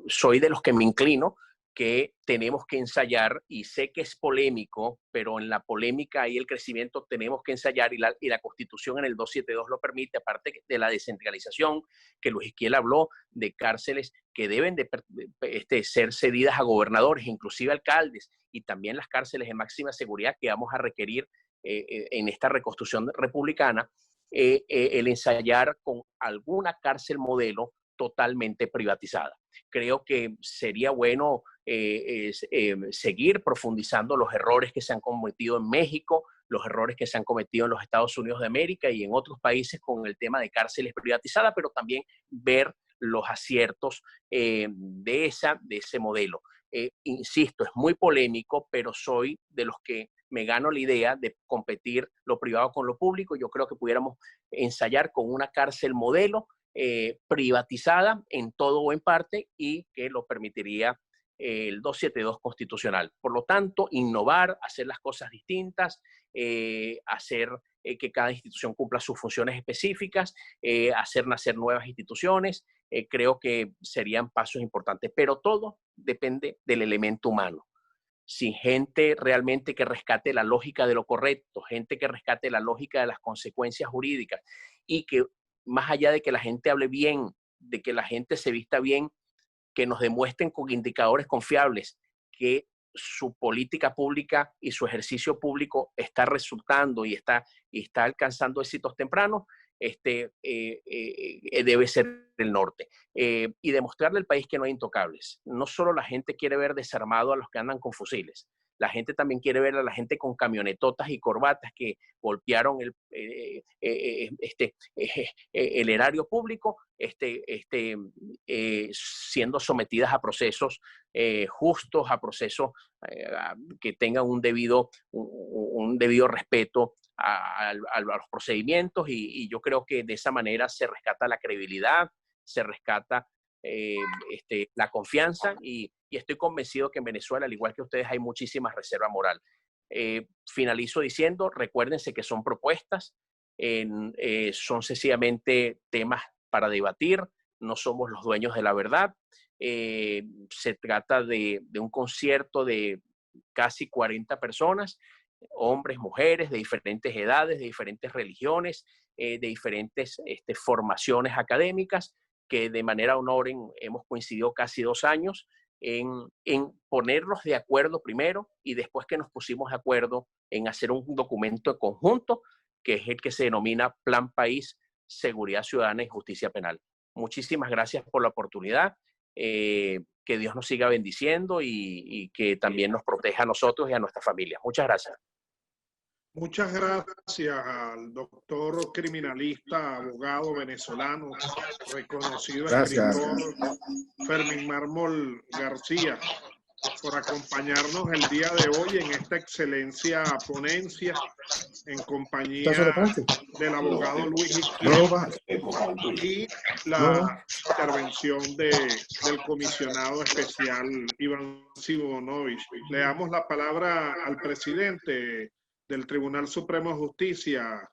soy de los que me inclino que tenemos que ensayar, y sé que es polémico, pero en la polémica y el crecimiento tenemos que ensayar, y la Constitución en el 272 lo permite, aparte de la descentralización que Luis Esquiel habló, de cárceles que deben de ser cedidas a gobernadores, inclusive alcaldes, y también las cárceles de máxima seguridad que vamos a requerir en esta reconstrucción republicana, el ensayar con alguna cárcel modelo totalmente privatizada. Creo que sería bueno seguir profundizando los errores que se han cometido en México, los errores que se han cometido en los Estados Unidos de América y en otros países con el tema de cárceles privatizadas, pero también ver los aciertos de ese modelo. Insisto, es muy polémico, pero soy de los que me gano la idea de competir lo privado con lo público. Yo creo que pudiéramos ensayar con una cárcel modelo privatizada en todo o en parte, y que lo permitiría el 272 constitucional. Por lo tanto, innovar, hacer las cosas distintas, hacer que cada institución cumpla sus funciones específicas, hacer nacer nuevas instituciones, creo que serían pasos importantes, pero todo depende del elemento humano. Sin gente realmente que rescate la lógica de lo correcto, gente que rescate la lógica de las consecuencias jurídicas, y que más allá de que la gente hable bien de que la gente se vista bien, que nos demuestren con indicadores confiables que su política pública y su ejercicio público está resultando y está alcanzando éxitos tempranos, debe ser el norte. Y demostrarle al país que no hay intocables. No solo la gente quiere ver desarmado a los que andan con fusiles, la gente también quiere ver a la gente con camionetotas y corbatas que golpearon el erario público, siendo sometidas a procesos justos, a procesos que tengan un debido respeto a los procedimientos, y yo creo que de esa manera se rescata la credibilidad, se rescata la confianza, y estoy convencido que en Venezuela, al igual que ustedes, hay muchísima reserva moral. Finalizo diciendo, recuérdense que son propuestas, son sencillamente temas para debatir, no somos los dueños de la verdad. Se trata de un concierto de casi 40 personas, hombres, mujeres, de diferentes edades, de diferentes religiones, de diferentes formaciones académicas, que de manera unánime hemos coincidido casi 2 años en ponernos de acuerdo primero, y después que nos pusimos de acuerdo en hacer un documento conjunto, que es el que se denomina Plan País, Seguridad Ciudadana y Justicia Penal. Muchísimas gracias por la oportunidad. Que Dios nos siga bendiciendo y que también nos proteja a nosotros y a nuestra familia. Muchas gracias. Muchas gracias al doctor criminalista, abogado venezolano, reconocido escritor Fermín Mármol García, por acompañarnos el día de hoy en esta excelente ponencia en compañía del abogado Luis Izquierdo y la intervención del comisionado especial Iván Simonovich. Le damos la palabra al presidente del Tribunal Supremo de Justicia,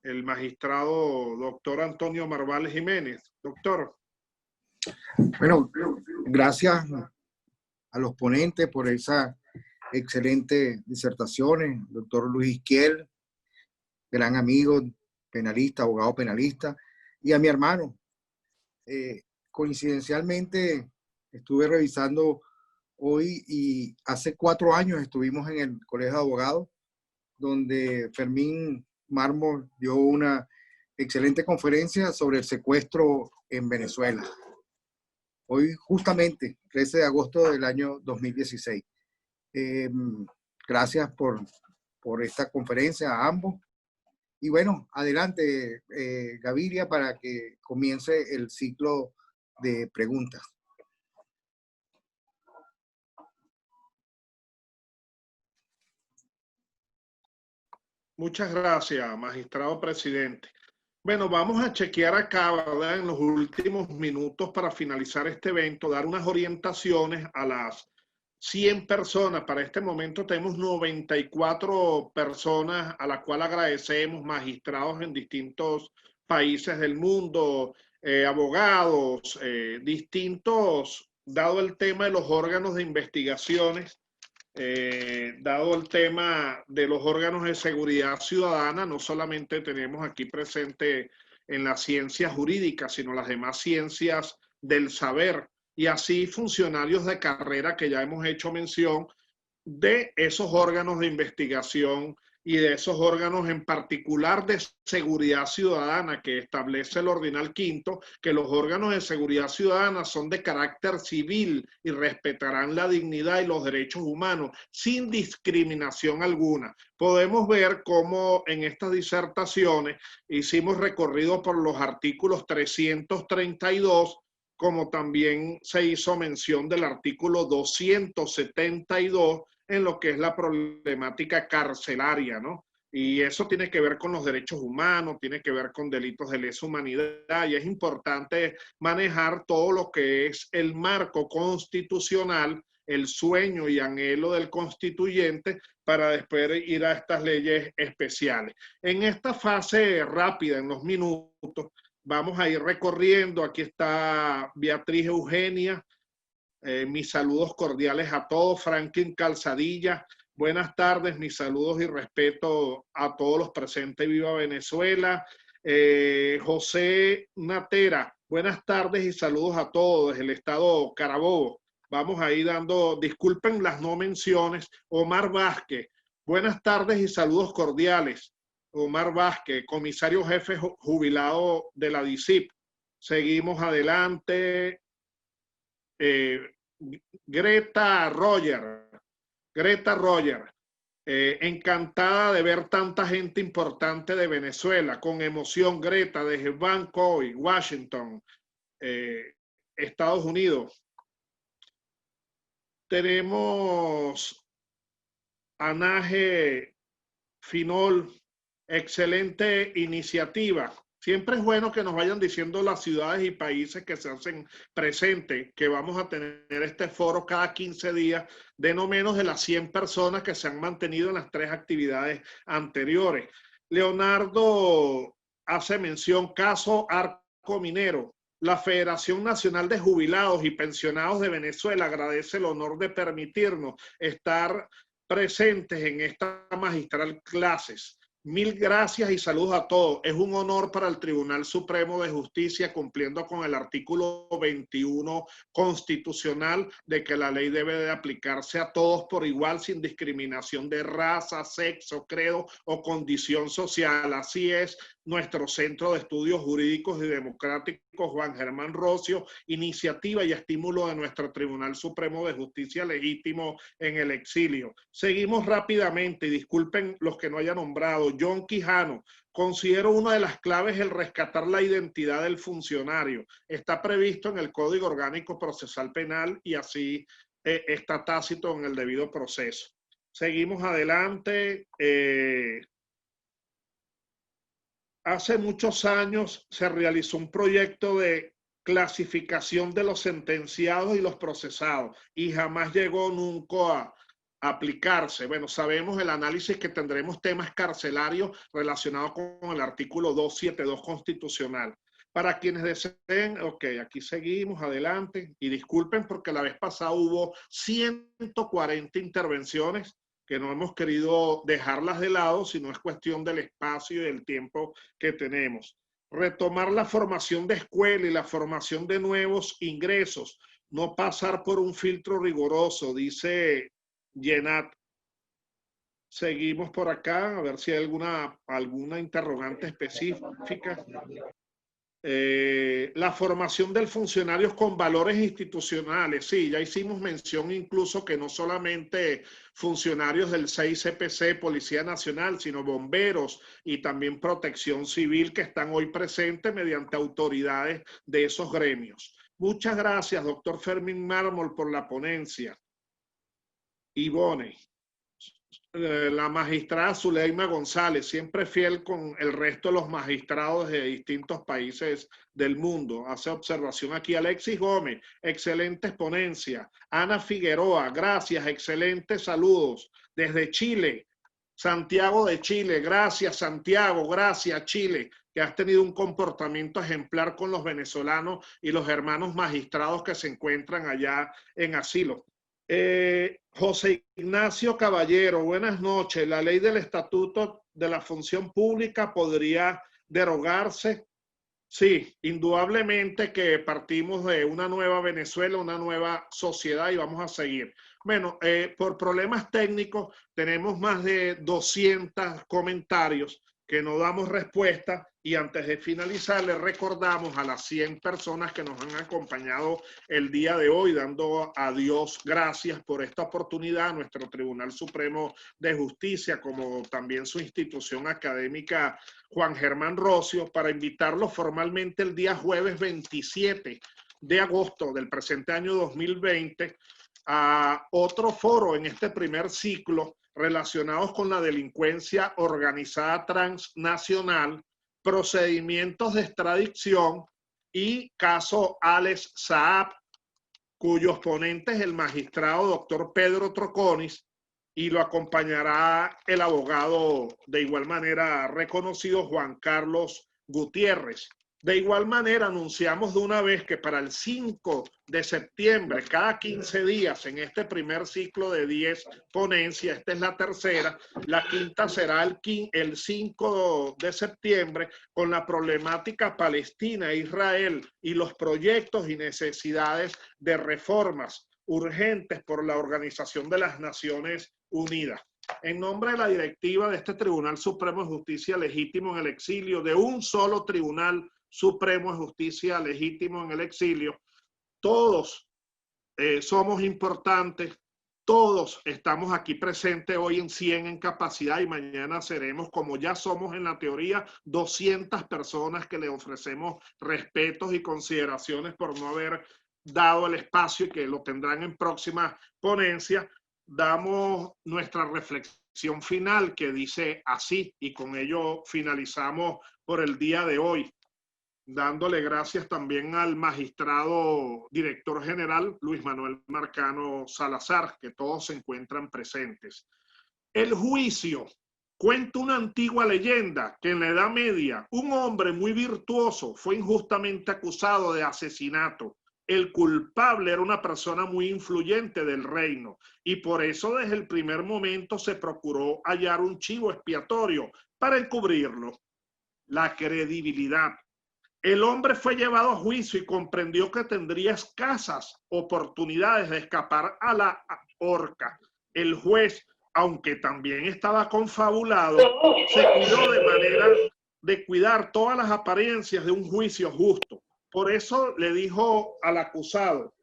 el magistrado doctor Antonio Marval Jiménez. Doctor. Bueno, gracias a los ponentes por esas excelentes disertaciones. Doctor Luis Izquierdo, gran amigo, penalista, abogado penalista, y a mi hermano. Coincidencialmente estuve revisando hoy, y hace 4 años estuvimos en el Colegio de Abogados, donde Fermín Mármol dio una excelente conferencia sobre el secuestro en Venezuela. Hoy, justamente, 13 de agosto del año 2016. Gracias por esta conferencia a ambos. Y bueno, adelante, Gaviria, para que comience el ciclo de preguntas. Muchas gracias, magistrado presidente. Bueno, vamos a chequear acá, ¿verdad?, en los últimos minutos para finalizar este evento, dar unas orientaciones a las 100 personas. Para este momento tenemos 94 personas, a las cuales agradecemos, magistrados en distintos países del mundo, abogados, distintos, dado el tema de los órganos de investigaciones. Dado el tema de los órganos de seguridad ciudadana, no solamente tenemos aquí presente en las ciencias jurídicas, sino las demás ciencias del saber, y así funcionarios de carrera que ya hemos hecho mención de esos órganos de investigación y de esos órganos en particular de seguridad ciudadana que establece el Ordinal Quinto, que los órganos de seguridad ciudadana son de carácter civil y respetarán la dignidad y los derechos humanos sin discriminación alguna. Podemos ver cómo en estas disertaciones hicimos recorrido por los artículos 332, como también se hizo mención del artículo 272 en lo que es la problemática carcelaria, ¿no? Y eso tiene que ver con los derechos humanos, tiene que ver con delitos de lesa humanidad, y es importante manejar todo lo que es el marco constitucional, el sueño y anhelo del constituyente, para después ir a estas leyes especiales. En esta fase rápida, en los minutos, vamos a ir recorriendo. Aquí está Beatriz Eugenia. Mis saludos cordiales a todos. Franklin Calzadilla, buenas tardes, mis saludos y respeto a todos los presentes. Viva Venezuela. José Natera, Buenas tardes y saludos a todos desde el estado Carabobo. Vamos ahí dando, disculpen las no menciones. Omar Vázquez, buenas tardes y saludos cordiales. Omar Vázquez, comisario jefe jubilado de la DICIP. Seguimos adelante. Greta Roger, encantada de ver tanta gente importante de Venezuela, con emoción, Greta, desde Vancouver, Washington, Estados Unidos. Tenemos Anaje Finol, excelente iniciativa. Siempre es bueno que nos vayan diciendo las ciudades y países que se hacen presentes, que vamos a tener este foro cada 15 días de no menos de las 100 personas que se han mantenido en las 3 actividades anteriores. Leonardo hace mención, caso Arco Minero. La Federación Nacional de Jubilados y Pensionados de Venezuela agradece el honor de permitirnos estar presentes en esta magistral clases. Mil gracias y saludos a todos. Es un honor para el Tribunal Supremo de Justicia, cumpliendo con el artículo 21 constitucional de que la ley debe de aplicarse a todos por igual, sin discriminación de raza, sexo, credo o condición social. Así es nuestro Centro de Estudios Jurídicos y Democráticos Juan Germán Rocio, iniciativa y estímulo de nuestro Tribunal Supremo de Justicia legítimo en el exilio. Seguimos rápidamente y disculpen los que no haya nombrado. John Quijano, considero una de las claves el rescatar la identidad del funcionario. Está previsto en el Código Orgánico Procesal Penal y así está tácito en el debido proceso. Seguimos adelante. Hace muchos años se realizó un proyecto de clasificación de los sentenciados y los procesados y jamás llegó nunca a aplicarse. Bueno, sabemos el análisis que tendremos temas carcelarios relacionados con el artículo 272 constitucional. Para quienes deseen, ok, aquí seguimos, adelante. Y disculpen porque la vez pasada hubo 140 intervenciones que no hemos querido dejarlas de lado, sino es cuestión del espacio y del tiempo que tenemos. Retomar la formación de escuela y la formación de nuevos ingresos, no pasar por un filtro riguroso, dice Yenat. Seguimos por acá, a ver si hay alguna interrogante específica. La formación del funcionario con valores institucionales. Sí, ya hicimos mención incluso que no solamente funcionarios del 6CPC, Policía Nacional, sino bomberos y también protección civil que están hoy presentes mediante autoridades de esos gremios. Muchas gracias, doctor Fermín Mármol, por la ponencia. Ivone. La magistrada Zuleima González, siempre fiel con el resto de los magistrados de distintos países del mundo. Hace observación aquí. Alexis Gómez, excelente exponencia. Ana Figueroa, gracias, excelentes saludos. Desde Chile, Santiago de Chile, gracias Santiago, gracias Chile, que has tenido un comportamiento ejemplar con los venezolanos y los hermanos magistrados que se encuentran allá en asilo. José Ignacio Caballero, buenas noches. La ley del Estatuto de la Función Pública podría derogarse. Sí, indudablemente que partimos de una nueva Venezuela, una nueva sociedad y vamos a seguir. Bueno, por problemas técnicos tenemos más de 200 comentarios que no damos respuesta y antes de finalizar les recordamos a las 100 personas que nos han acompañado el día de hoy, dando a Dios gracias por esta oportunidad, nuestro Tribunal Supremo de Justicia, como también su institución académica Juan Germán Rocio, para invitarlos formalmente el día jueves 27 de agosto del presente año 2020 a otro foro en este primer ciclo relacionados con la delincuencia organizada transnacional, procedimientos de extradición y caso Alex Saab, cuyos ponentes el magistrado doctor Pedro Troconis y lo acompañará el abogado de igual manera reconocido Juan Carlos Gutiérrez. De igual manera, anunciamos de una vez que para el 5 de septiembre, cada 15 días, en este primer ciclo de 10 ponencias, esta es la tercera, la quinta será el 5 de septiembre, con la problemática Palestina e Israel y los proyectos y necesidades de reformas urgentes por la Organización de las Naciones Unidas. En nombre de la directiva de este Tribunal Supremo de Justicia Legítimo en el Exilio, de un solo Tribunal Supremo de Justicia Legítimo en el Exilio, todos somos importantes, todos estamos aquí presentes hoy en 100 en capacidad y mañana seremos, como ya somos en la teoría, 200 personas que le ofrecemos respetos y consideraciones por no haber dado el espacio y que lo tendrán en próximas ponencias. Damos nuestra reflexión final que dice así y con ello finalizamos por el día de hoy, dándole gracias también al magistrado director general Luis Manuel Marcano Salazar, que todos se encuentran presentes. El juicio. Cuenta una antigua leyenda que en la Edad Media un hombre muy virtuoso fue injustamente acusado de asesinato. El culpable era una persona muy influyente del reino y por eso desde el primer momento se procuró hallar un chivo expiatorio para encubrirlo. La credibilidad. El hombre fue llevado a juicio y comprendió que tendría escasas oportunidades de escapar a la horca. El juez, aunque también estaba confabulado, se cuidó de manera de cuidar todas las apariencias de un juicio justo. Por eso le dijo al acusado,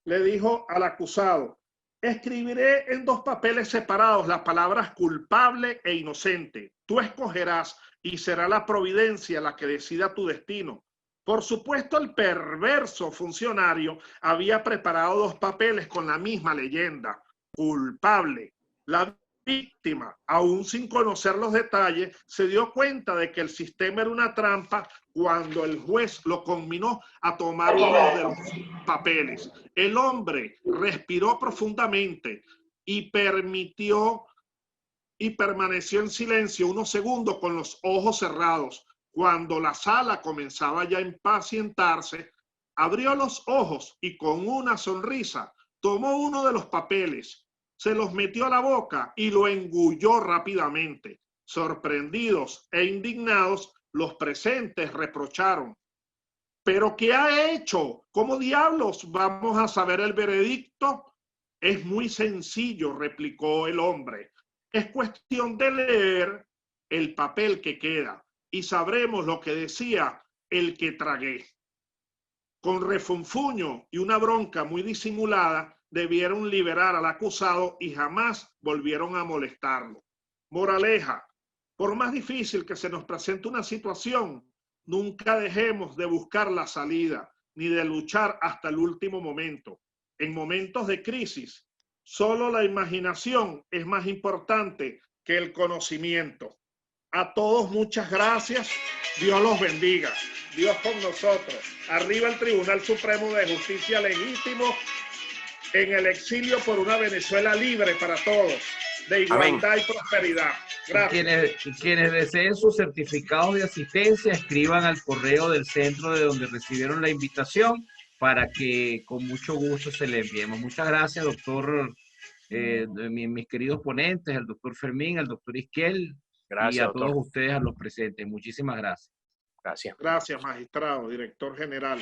le dijo al acusado, escribiré en 2 papeles separados las palabras culpable e inocente. Tú escogerás y será la providencia la que decida tu destino. Por supuesto, el perverso funcionario había preparado 2 papeles con la misma leyenda. Culpable. La víctima, aún sin conocer los detalles, se dio cuenta de que el sistema era una trampa cuando el juez lo conminó a tomar uno de los papeles. El hombre respiró profundamente y permaneció en silencio unos segundos con los ojos cerrados. Cuando la sala comenzaba ya a impacientarse, abrió los ojos y con una sonrisa tomó uno de los papeles, se los metió a la boca y lo engulló rápidamente. Sorprendidos e indignados, los presentes reprocharon: ¿pero qué ha hecho? ¿Cómo diablos vamos a saber el veredicto? Es muy sencillo, replicó el hombre. Es cuestión de leer el papel que queda y sabremos lo que decía el que tragué. Con refunfuño y una bronca muy disimulada, debieron liberar al acusado y jamás volvieron a molestarlo. Moraleja: por más difícil que se nos presente una situación, nunca dejemos de buscar la salida ni de luchar hasta el último momento. En momentos de crisis, solo la imaginación es más importante que el conocimiento. A todos muchas gracias. Dios los bendiga. Dios con nosotros. Arriba el Tribunal Supremo de Justicia Legítimo, en el exilio por una Venezuela libre para todos, de igualdad Amén. Y prosperidad. Gracias. Quienes deseen sus certificados de asistencia, escriban al correo del centro de donde recibieron la invitación para que con mucho gusto se le enviemos. Muchas gracias, doctor, mis queridos ponentes, el doctor Fermín, el doctor Isquiel, gracias, y a doctor. Todos ustedes, a los presentes. Muchísimas gracias. Gracias. Gracias, magistrado, director general.